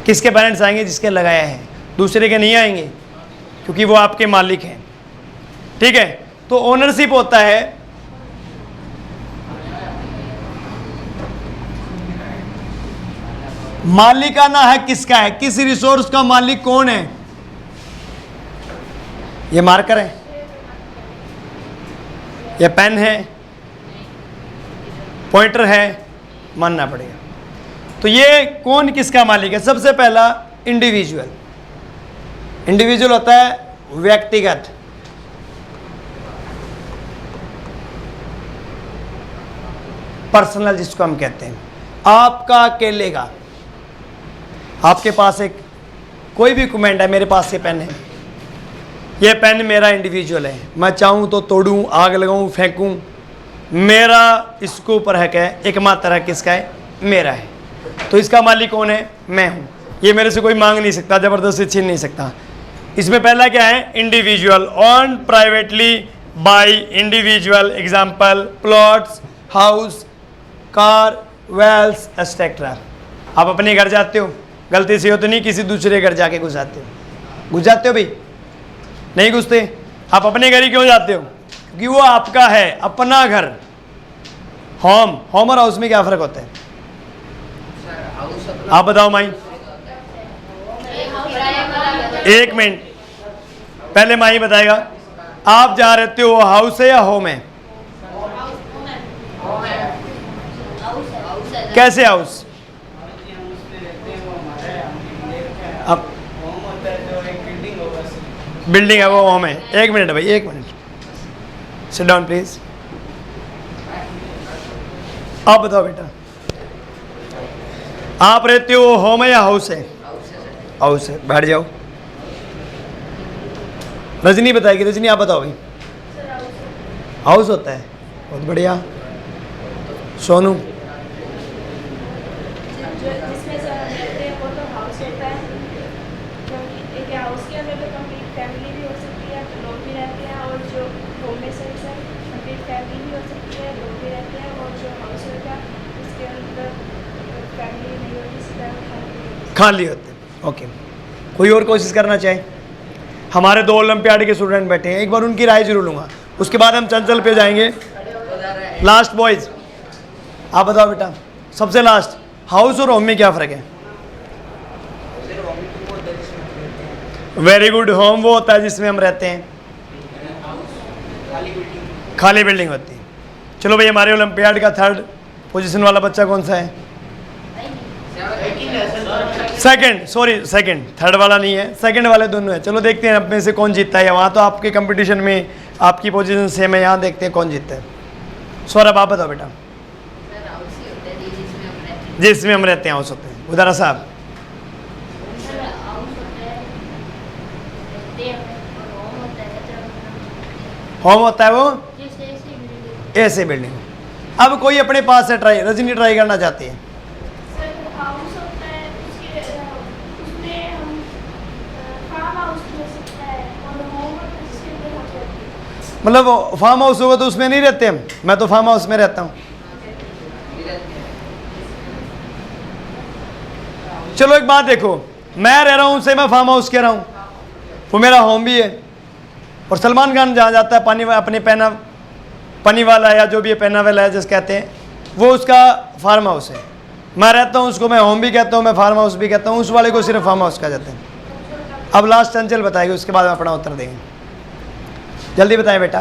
किसके पेरेंट्स आएंगे? जिसके लगाया है, दूसरे के नहीं आएंगे, क्योंकि वो आपके मालिक हैं। ठीक है, तो ओनरशिप होता है मालिकाना है किसका है, किस रिसोर्स का मालिक कौन है? ये मार्कर है, ये पेन है, पॉइंटर है, मानना पड़ेगा। तो ये कौन किसका मालिक है? सबसे पहला इंडिविजुअल। इंडिविजुअल होता है व्यक्तिगत। पर्सनल जिसको हम कहते हैं, आपका अकेले का। आपके पास एक कोई भी कमेंट है, मेरे पास ये पेन है, ये पेन मेरा इंडिविजुअल है, मैं चाहूं तो तोड़ूं, आग लगाऊं, फेंकूं, मेरा इसके ऊपर हक है। एकमात्र हक किसका है? मेरा है। तो इसका मालिक कौन है? मैं हूं। ये मेरे से कोई मांग नहीं सकता, जबरदस्ती छीन नहीं सकता। इसमें पहला क्या है? Individual. On privately by individual. Example plots, house, car, wells etcetera. आप अपने घर जाते हो, गलती से हो तो नहीं, किसी दूसरे घर जाके घुस जाते हो। घुस जाते हो भाई? नहीं घुसते। आप अपने घर ही क्यों जाते हो? क्योंकि वो आपका है, अपना घर। होम और हाउस में क्या फर्क होता है? आप बताओ माई। एक मिनट, पहले माई बताएगा। आप जहां रहते हो हाउस है या होम है? कैसे हाउस? अब बिल्डिंग है, वो होम है। एक मिनट भाई, एक मिनट, सिट डाउन प्लीज। आप बताओ बेटा, आप रहते हो होम है या हाउस है? हाउस है। बैठ जाओ। रजनी बताएगी। रजनी आप बताओ भाई। हाउस होता है, बहुत बढ़िया। सोनू? खाली होते हैं। ओके, कोई और कोशिश करना चाहे? हमारे 2 ओलंपियाड के स्टूडेंट बैठे हैं, एक बार उनकी राय जरूर लूँगा, उसके बाद हम चंचल पे जाएंगे। लास्ट बॉयज, आप बताओ बेटा, सबसे लास्ट, हाउस और होम में क्या फ़र्क है? Very good. होम वो होता है जिसमें हम रहते हैं, खाली बिल्डिंग होती है। चलो भाई, हमारे ओलंपियाड का 3rd पोजीशन वाला बच्चा कौन सा है? सेकंड, सॉरी सेकंड, 3rd वाला नहीं है, सेकंड वाले दोनों है। चलो देखते हैं अब में से कौन जीतता है। वहाँ तो आपके कंपटीशन में आपकी पोजीशन सेम है, यहाँ देखते हैं कौन जीतता है। सौरभ आप बताओ बेटा। जिसमें हम रहते हैं हाउस होते हैं। उदारा साहब? होम होता है वो ऐसे बिल्डिंग। अब कोई अपने पास से ट्राई, रजनी ट्राई करना चाहती है। मतलब फार्म हाउस होगा तो उसमें नहीं रहते हम। मैं तो फार्म हाउस में रहता हूँ। चलो एक बात देखो, मैं रह रहा हूँ उसे मैं फार्म हाउस कह रहा हूँ, वो मेरा होम भी है। और सलमान खान जहाँ जाता है पानी अपने पानी वाला या जो भी पहना वाला है जिस कहते हैं, वो उसका फार्म हाउस है। मैं रहता हूँ उसको मैं होम भी कहता हूँ, मैं फार्म हाउस भी कहता हूँ, उस वाले को सिर्फ फार्म हाउस कहा जाता है। अब लास्ट चंचल बताएगी, उसके बाद हम अपना उत्तर देंगे। जल्दी बताएं बेटा।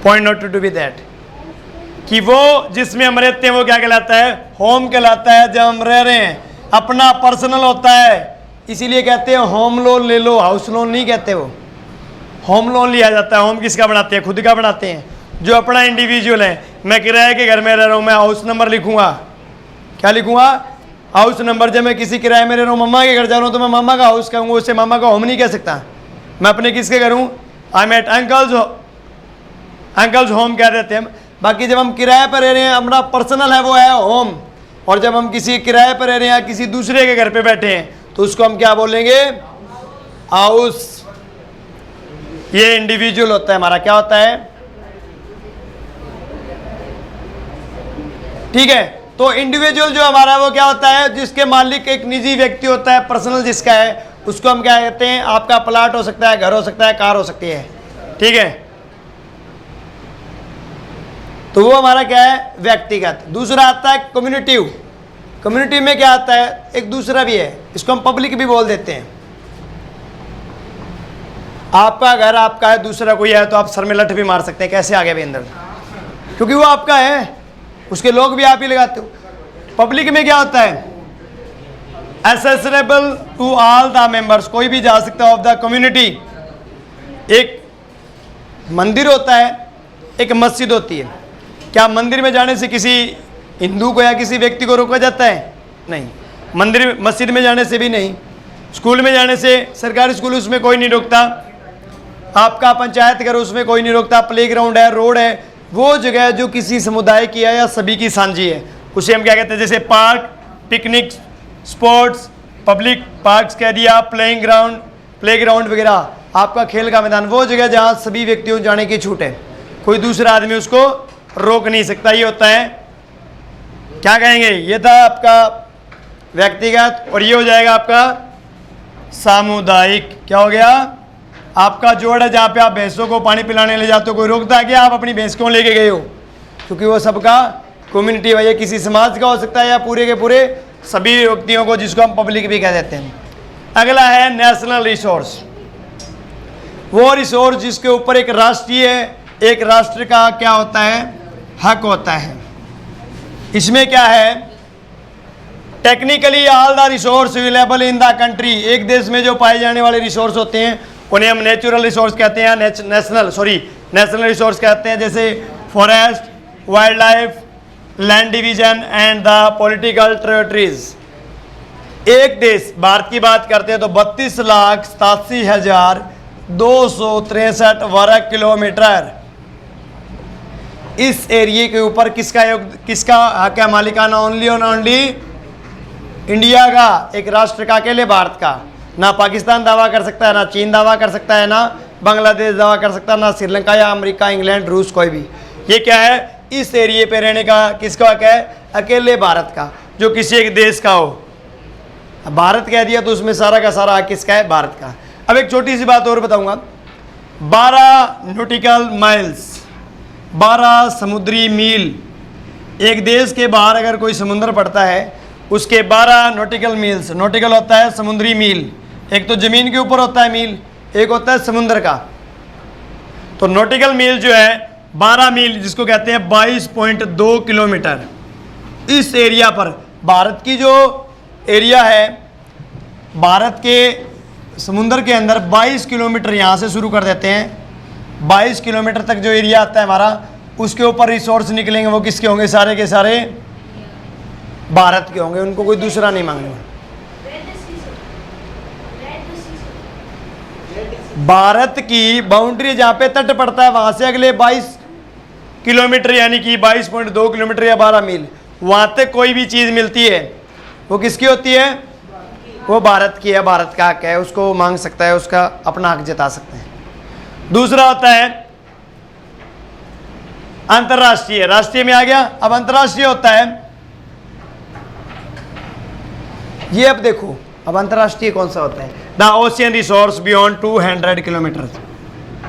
Point note to be that, कि वो जिसमें हम रहते हैं वो क्या कहलाता है? होम कहलाता है। जब हम रह रहे हैं अपना पर्सनल होता है, इसीलिए कहते हैं होम लोन ले लो, हाउस लोन नहीं कहते वो। होम लोन लिया जाता है। होम किसका बनाते हैं? खुद का बनाते हैं। जो अपना इंडिविजुअल है, मैं किराए के घर में रह रहा हूँ, मैं हाउस नंबर लिखूंगा। क्या लिखूंगा? House number. जब मैं किसी किराए में रह रहा हूँ, मम्मा के घर जा रहा हूँ, तो मैं मम्मा का हाउस कहूँगा, उससे मम्मा का होम नहीं कह सकता। मैं अपने किसके घर हूँ? I am at uncle's home कह देते हैं। बाकी जब हम किराए पर रह रहे हैं, अपना पर्सनल है, वो है होम। और जब हम किसी किराए पर रह रहे हैं, किसी दूसरे के घर पे बैठे हैं, तो उसको हम क्या बोलेंगे? हाउस। ये इंडिविजुअल होता है हमारा। क्या होता है? ठीक है। तो इंडिविजुअल जो हमारा वो क्या होता है? जिसके मालिक एक निजी व्यक्ति होता है, पर्सनल जिसका है, उसको हम क्या कहते हैं? आपका प्लाट हो सकता है, घर हो सकता है, कार हो सकती है। ठीक है। तो वो हमारा क्या है? व्यक्तिगत। दूसरा आता है कम्युनिटिव। कम्युनिटी में क्या आता है? एक दूसरा भी है, इसको हम पब्लिक भी बोल देते हैं। आपका घर आपका है, दूसरा कोई है तो आप सर में लठ भी मार सकते हैं, कैसे आ गए भाई अंदर, क्योंकि वो आपका है, उसके लोग भी आप ही लगाते हो। पब्लिक में क्या होता है? Accessible to all the members, कोई भी जा सकता है ऑफ द कम्युनिटी। एक मंदिर होता है, एक मस्जिद होती है। क्या मंदिर में जाने से किसी हिंदू को या किसी व्यक्ति को रोका जाता है? नहीं। मंदिर मस्जिद में जाने से भी नहीं। स्कूल में जाने से, सरकारी स्कूल, उसमें कोई नहीं रोकता। आपका पंचायत घर, उसमें कोई नहीं रोकता। प्लेग्राउंड है, रोड है, वो जगह जो किसी समुदाय की है या सभी की साझी है, उसे हम क्या कहते हैं? जैसे park, picnic spots, public parks कह दिया, प्लेग्राउंड वगैरह, आपका खेल का मैदान, वो जगह जहाँ सभी व्यक्तियों को जाने की छूट है, कोई दूसरा आदमी उसको रोक नहीं सकता। ये होता है, क्या कहेंगे? ये था आपका व्यक्तिगत, और ये हो जाएगा आपका सामुदायिक। क्या हो गया? आपका जोड़ है, जहाँ पे आप भैंसों को पानी पिलाने ले जाते हो, कोई रोकता है कि आप अपनी भैंस क्यों लेके गए हो? क्योंकि वो सबका कम्युनिटी है, ये किसी समाज का हो सकता है या पूरे के पूरे सभी व्यक्तियों को, जिसको हम पब्लिक भी कह देते हैं। अगला है नेशनल रिसोर्स। वो रिसोर्स जिसके ऊपर एक राष्ट्र का क्या होता है? हक होता है। इसमें क्या है? Technically all the resource available in the country, एक देश में जो पाए जाने वाले रिसोर्स होते हैं उन्हें हम नेचुरल रिसोर्स कहते हैं, नेशनल रिसोर्स कहते हैं। जैसे forest, wild life, land division and the political territories. एक देश, भारत की बात करते हैं तो 32,87,263 वर्ग किलोमीटर, इस एरिया के ऊपर किसका हक है? मालिकाना ओनली और ओनली इंडिया का, एक राष्ट्र का, अकेले भारत का। ना पाकिस्तान दावा कर सकता है, ना चीन दावा कर सकता है, ना बांग्लादेश दावा कर सकता है, ना श्रीलंका या अमेरिका, इंग्लैंड, रूस, कोई भी। ये क्या है? इस एरिया पे रहने का किसका हक है? अकेले भारत का, जो किसी एक देश का हो। भारत कह दिया तो उसमें सारा का सारा हक किसका है? भारत का। अब एक छोटी सी बात और बताऊंगा। 12 नॉटिकल माइल्स, 12 समुद्री मील, एक देश के बाहर अगर कोई समुद्र पड़ता है, उसके 12 नॉटिकल मील्स। नॉटिकल होता है समुद्री मील, एक तो जमीन के ऊपर होता है मील, एक होता है समुद्र का। तो नॉटिकल मील जो है 12 मील, जिसको कहते हैं 22.2 किलोमीटर, इस एरिया पर भारत की जो एरिया है, भारत के समुद्र के अंदर 22 किलोमीटर यहाँ से शुरू कर देते हैं, 22 किलोमीटर तक जो एरिया आता है हमारा, उसके ऊपर रिसोर्स निकलेंगे। वो किसके होंगे? सारे के सारे भारत के होंगे, उनको कोई दूसरा नहीं मांगेगा। भारत की बाउंड्री जहाँ पे तट पड़ता है, वहाँ से अगले 22 किलोमीटर, यानी कि 22.2 किलोमीटर या 12 मील, वहाँ तक कोई भी चीज़ मिलती है, वो किसकी होती है? वो भारत की है, भारत का हक है, उसको मांग सकता है, उसका अपना हक जता सकते हैं। दूसरा होता है अंतर्राष्ट्रीय। राष्ट्रीय में आ गया, अब अंतर्राष्ट्रीय होता है ये। अब देखो, अब अंतर्राष्ट्रीय कौन सा होता है? The ocean resource beyond 200 kilometre,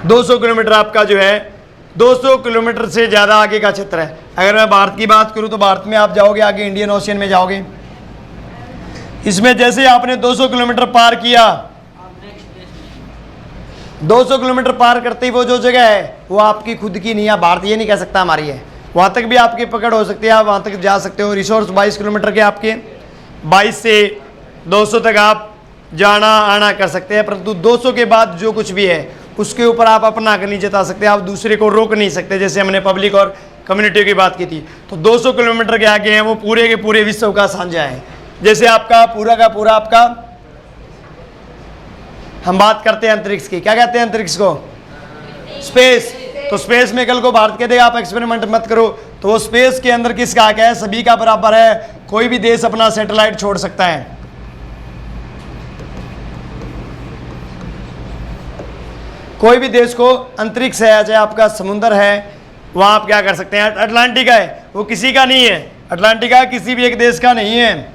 200 kilometre आपका जो है, 200 किलोमीटर से ज़्यादा आगे का क्षेत्र है। अगर मैं भारत की बात करूं तो भारत में आप जाओगे आगे, इंडियन ओशियन में जाओगे। इसमें जैसे ही आपने 200 किलोमीटर पार किया, 200 किलोमीटर पार करते ही वो जो जगह है वो आपकी खुद की नहीं है, भारत ये नहीं कह सकता हमारी है, वहाँ तक भी आपकी पकड़ हो सकती है, आप वहाँ तक जा सकते हो। रिसोर्स 22 किलोमीटर के आपके, 22 से 200 तक आप जाना आना कर सकते हैं, परंतु 200 के बाद जो कुछ भी है उसके ऊपर आप अपना हक नहीं जता सकते, आप दूसरे को रोक नहीं सकते। जैसे हमने पब्लिक और कम्युनिटी की बात की थी, तो 200 किलोमीटर के आगे हैं वो पूरे के पूरे विश्व का साझा है। जैसे आपका पूरा का पूरा आपका, हम बात करते हैं अंतरिक्ष की, क्या कहते हैं अंतरिक्ष को? स्पेस। तो स्पेस में कल को भारत कहते हैं आप एक्सपेरिमेंट मत करो, तो वो स्पेस के अंदर किसका हक है? सभी का बराबर है। कोई भी देश अपना सैटेलाइट छोड़ सकता है। कोई भी देश को अंतरिक्ष है, चाहे आपका समुद्र है, वहां आप क्या कर सकते हैं? अटलांटिका है, वो किसी का नहीं है। अटलांटिका किसी भी एक देश का नहीं है।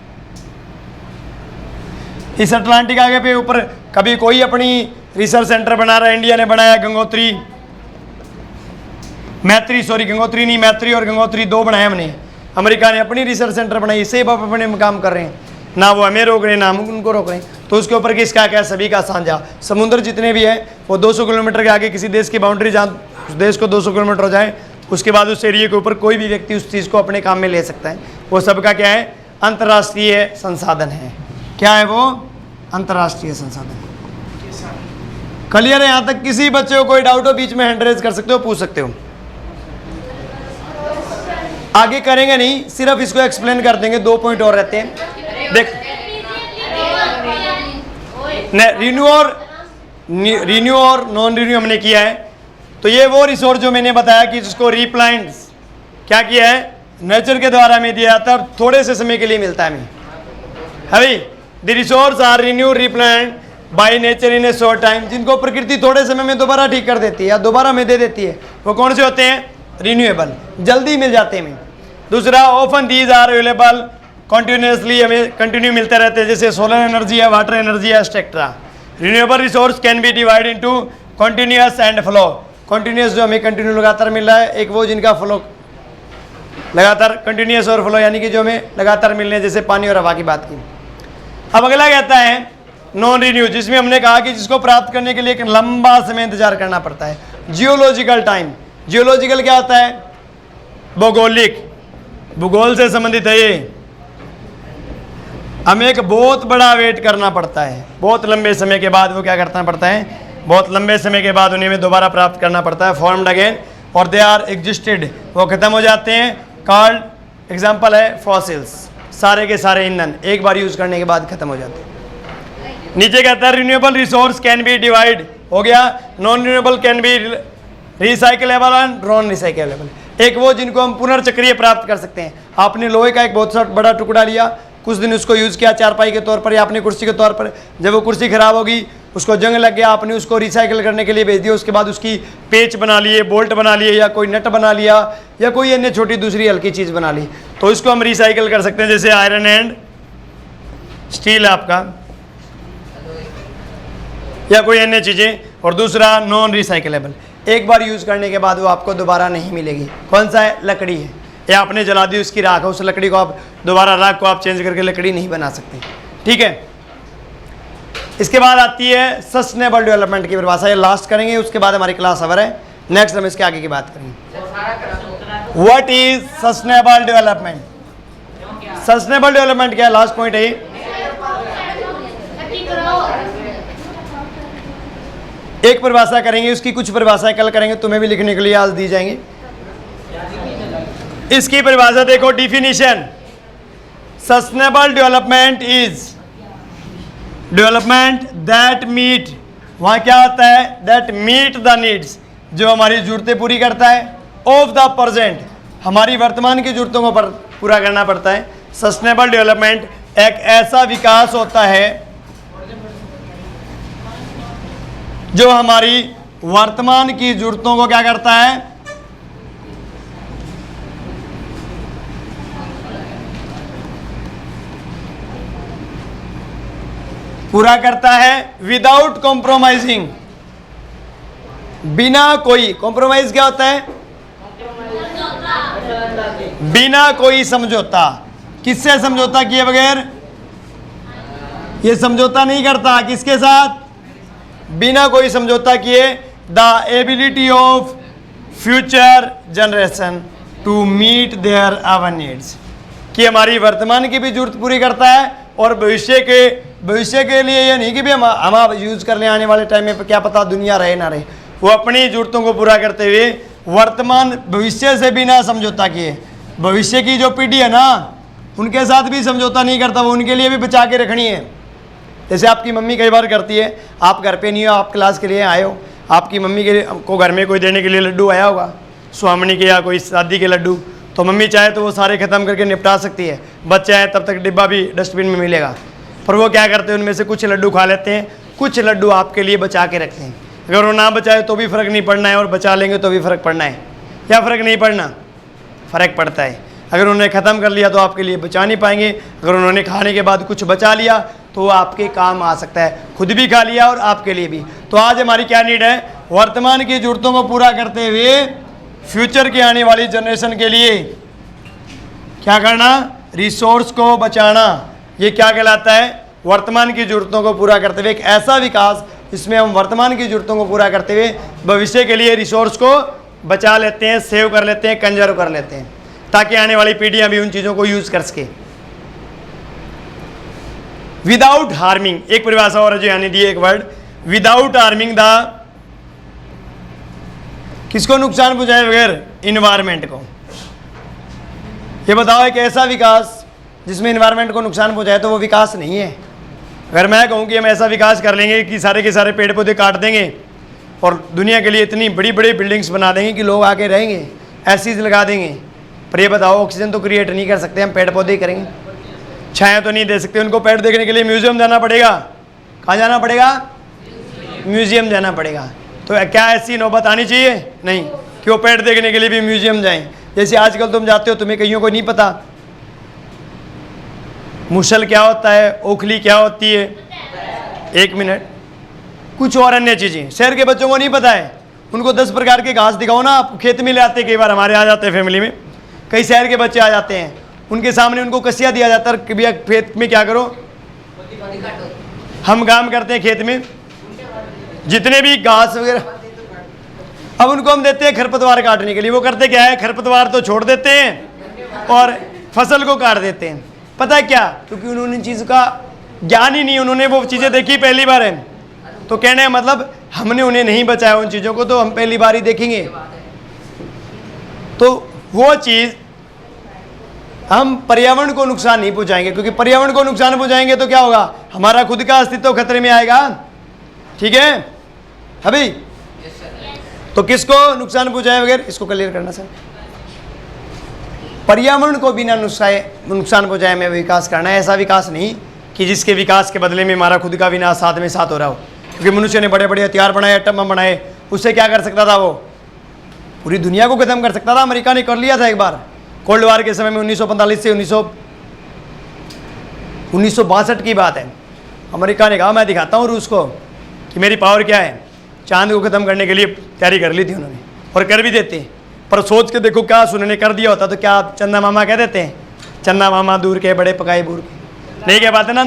इस अटलांटिका के पे ऊपर कभी कोई अपनी रिसर्च सेंटर बना रहा है, इंडिया ने बनाया गंगोत्री, गंगोत्री नहीं, मैत्री और गंगोत्री 2 बनाए हमने। अमेरिका ने अपनी रिसर्च सेंटर बनाई, इससे आप अपने काम कर रहे हैं, ना वो हमें रोक रहे हैं ना हम उनको रोक रहे हैं। तो उसके ऊपर किसका क्या? सभी का साझा। समुद्र जितने भी है वो 200 किलोमीटर के आगे किसी देश की बाउंड्री, जहाँ उस देश को 200 किलोमीटर हो जाए, उसके बाद उस एरिया के ऊपर कोई भी व्यक्ति उस चीज़ को अपने काम में ले सकता है। वो सबका क्या है? अंतर्राष्ट्रीय संसाधन है। क्या है वो? अंतर्राष्ट्रीय संसाधन। क्लियर है यहाँ तक? किसी बच्चे को कोई डाउट हो बीच में हैंड रेज कर सकते हो, पूछ सकते हो। आगे करेंगे नहीं, सिर्फ इसको एक्सप्लेन कर देंगे। 2 पॉइंट और रहते हैं। देख, रिन्यू और नॉन रिन्यू हमने किया है। तो ये वो रिसोर्स जो मैंने बताया कि जिसको रीप्लांट क्या किया है? नेचर के द्वारा में दिया जाता है, थोड़े से समय के लिए मिलता है हमें। अभी the resource are renew replant by nature in a short time, जिनको प्रकृति थोड़े समय में दोबारा ठीक कर देती है या दोबारा में दे देती है, वो कौन से होते हैं? रिन्यूएबल, जल्दी मिल जाते हैं हमें। दूसरा, often these are available continuously, हमें कंटिन्यू मिलते रहते हैं, जैसे सोलर एनर्जी है, वाटर एनर्जी है, etcetera. Renewable resource can be divide into continuous and flow. Continuous जो हमें कंटिन्यू लगातार मिल रहा है, एक वो जिनका फ्लो लगातार कंटिन्यूस और फ्लो यानी कि जो हमें लगातार मिल रहे हैं, जैसे पानी और हवा की बात की। अब अगला कहता है नॉन रिन्यू, जिसमें हमने कहा कि जिसको प्राप्त करने के लिए एक लंबा समय इंतजार करना पड़ता है। जियोलॉजिकल टाइम, जियोलॉजिकल क्या होता है? भौगोलिक, भूगोल से संबंधित है ये। हमें एक बहुत बड़ा वेट करना पड़ता है, बहुत लंबे समय के बाद वो क्या करना पड़ता है? बहुत लंबे समय के बाद उन्हें दोबारा प्राप्त करना पड़ता है, फॉर्म्ड अगेन, और दे आर एग्जिस्टेड, वो खत्म हो जाते हैं। कॉल्ड एग्जाम्पल है फॉसिल्स, सारे के सारे ईंधन एक बार यूज करने के बाद खत्म हो जाते हैं। नीचे कहता है renewable resource can be divide, हो गया। Non renewable can be recyclable and non recyclable, एक वो जिनको हम पुनर्चक्रीय प्राप्त कर सकते हैं। आपने लोहे का एक बहुत सा बड़ा टुकड़ा लिया, कुछ दिन उसको यूज़ किया चारपाई के तौर पर या अपनी कुर्सी के तौर पर, जब वो कुर्सी खराब होगी, उसको जंग लग गया, आपने उसको रिसाइकिल करने के लिए भेज दिया, उसके बाद उसकी पेच बना लिए, बोल्ट बना लिए, या कोई नट बना लिया, या कोई अन्य छोटी दूसरी हल्की चीज़ बना ली, तो इसको हम रिसाइकिल कर सकते हैं। जैसे आयरन एंड स्टील है आपका, या कोई अन्य चीज़ें। और दूसरा नॉन रिसाइकलेबल, एक बार यूज़ करने के बाद वो आपको दोबारा नहीं मिलेगी। कौन सा है? लकड़ी है, या आपने जला दी उसकी राख है, उस लकड़ी को आप दोबारा राख को आप चेंज करके लकड़ी नहीं बना सकते। ठीक है, इसके बाद आती है सस्टेनेबल डेवलपमेंट की परिभाषा, ये लास्ट करेंगे, उसके बाद हमारी क्लास अवर है। नेक्स्ट हम इसके आगे की बात करेंगे। What is sustainable development? Sustainable development क्या है? लास्ट पॉइंट है। एक परिभाषा करेंगे, उसकी कुछ परिभाषाएं कल करेंगे, तुम्हें भी लिखने के लिए आज दी जाएंगी। इसकी परिभाषा देखो, definition, sustainable development is development that meet, वहां क्या होता है? दैट मीट द नीड्स, जो हमारी जरूरतें पूरी करता है, ऑफ द प्रेजेंट, हमारी वर्तमान की जरूरतों को पूरा करना पड़ता है। सस्टेनेबल डेवलपमेंट एक ऐसा विकास होता है जो हमारी वर्तमान की जरूरतों को क्या करता है? पूरा करता है विदाउट कॉम्प्रोमाइजिंग, बिना कोई कॉम्प्रोमाइज। क्या होता है? बिना कोई समझौता। किससे समझौता किए बगैर? ये समझौता नहीं करता, किसके साथ? बिना कोई समझौता किए। The ability of future generation to meet their our needs, कि हमारी वर्तमान की भी जरूरत पूरी करता है और भविष्य के भविष्य के लिए ये नहीं कि भी हम यूज़ कर लें आने वाले टाइम में, क्या पता दुनिया रहे ना रहे। वो अपनी ज़रूरतों को पूरा करते हुए वर्तमान भविष्य से भी ना समझौता किए। भविष्य की जो पीढ़ी है ना, उनके साथ भी समझौता नहीं करता, वो उनके लिए भी बचा के रखनी है। जैसे आपकी मम्मी कई बार करती है, आप घर पे नहीं हो, आप क्लास के लिए आए हो, आपकी मम्मी के को घर में कोई देने के लिए लड्डू आया होगा, स्वामिनी के या कोई शादी के लड्डू, तो मम्मी चाहे तो वो सारे ख़त्म करके निपटा सकती है, बच्चे आए तब तक डिब्बा भी डस्टबिन में मिलेगा। पर वो क्या करते हैं, उनमें से कुछ लड्डू खा लेते हैं, कुछ लड्डू आपके लिए बचा के रखते हैं। अगर वो ना बचाए तो भी फ़र्क नहीं पड़ना है, और बचा लेंगे तो भी फ़र्क पड़ना है, या फ़र्क नहीं पड़ना, फ़र्क पड़ता है। अगर उन्होंने ख़त्म कर लिया तो आपके लिए बचा नहीं पाएंगे, अगर उन्होंने खाने के बाद कुछ बचा लिया तो वो आपके काम आ सकता है, खुद भी खा लिया और आपके लिए भी। तो आज हमारी क्या नीड है, वर्तमान की ज़रूरतों को पूरा करते हुए फ्यूचर की आने वाली जनरेशन के लिए क्या करना, रिसोर्स को बचाना। ये क्या कहलाता है, वर्तमान की ज़रूरतों को पूरा करते हुए एक ऐसा विकास जिसमें हम वर्तमान की ज़रूरतों को पूरा करते हुए भविष्य के लिए रिसोर्स को बचा लेते हैं, सेव कर लेते हैं, कंजर्व कर लेते हैं, ताकि आने वाली पीढ़ियां भी उन चीज़ों को यूज़ कर सके। विदाउट हार्मिंग, एक परिभाषा और जो यानी दी एक वर्ड, विदाउट हार्मिंग द, किसको नुकसान पहुंचाए बगैर, इन्वायरमेंट को। ये बताओ एक ऐसा विकास जिसमें इन्वायरमेंट को नुकसान पहुंचाए तो वो विकास नहीं है। अगर मैं कहूँ कि हम ऐसा विकास कर लेंगे कि सारे के सारे पेड़ पौधे काट देंगे और दुनिया के लिए इतनी बड़ी बड़ी बिल्डिंग्स बना देंगे कि लोग आके रहेंगे, एसीज लगा देंगे, पर ये बताओ ऑक्सीजन तो क्रिएट नहीं कर सकते, हम पेड़ पौधे ही करेंगे, छाया तो नहीं दे सकते। उनको पेड़ देखने के लिए म्यूजियम जाना पड़ेगा। कहाँ जाना पड़ेगा, म्यूजियम जाना पड़ेगा। तो क्या ऐसी नौबत आनी चाहिए, नहीं कि वो पेड़ देखने के लिए भी म्यूजियम जाएं। जैसे आजकल तुम जाते हो, तुम्हें कईयों को नहीं पता मुसल क्या होता है, ओखली क्या होती है, एक मिनट, कुछ और अन्य चीज़ें शहर के बच्चों को नहीं पता है। उनको 10 प्रकार के घास दिखाओ ना, आप खेत में ले आते, कई बार हमारे आ जाते हैं फैमिली में, कई शहर के बच्चे आ जाते हैं, उनके सामने उनको कसिया दिया जाता है कि भैया खेत में क्या करो, हम काम करते हैं खेत में जितने भी घास वगैरह, अब उनको हम देते हैं खरपतवार काटने के लिए। वो करते क्या है, खरपतवार तो छोड़ देते हैं और फसल को काट देते हैं। पता है क्या, क्योंकि उन्होंने चीज़ का ज्ञान ही नहीं, उन्होंने वो चीज़ें देखी पहली बार है। तो कहने का मतलब हमने उन्हें नहीं बचाया उन चीज़ों को, तो हम पहली बार ही देखेंगे। तो वो चीज़ हम पर्यावरण को नुकसान नहीं पहुंचाएंगे, क्योंकि पर्यावरण को नुकसान पहुंचाएंगे तो क्या होगा, हमारा खुद का अस्तित्व खतरे में आएगा। ठीक है अभी, तो किसको नुकसान पहुंचाए बगैर, इसको क्लियर करना सर, पर्यावरण को बिना नुकसान पहुंचाए में विकास करना है। ऐसा विकास नहीं कि जिसके विकास के बदले में हमारा खुद का विनाश साथ में साथ हो रहा हो। क्योंकि मनुष्य ने बड़े बड़े हथियार बनाए, एटम बम बनाए, उससे क्या कर सकता था, वो पूरी दुनिया को खत्म कर सकता था। अमेरिका ने कर लिया था एक बार, कोल्ड वार के समय में 1945 से 1962 की बात है। अमेरिका ने कहा मैं दिखाता हूँ रूस को कि मेरी पावर क्या है। चांद को ख़त्म करने के लिए तैयारी कर ली थी उन्होंने, और कर भी देते। पर सोच के देखो क्या उन्होंने कर दिया होता तो क्या चंदा मामा कह देते हैं, चंदा मामा दूर के बड़े पकाए बूर के, नहीं कह पाते ना।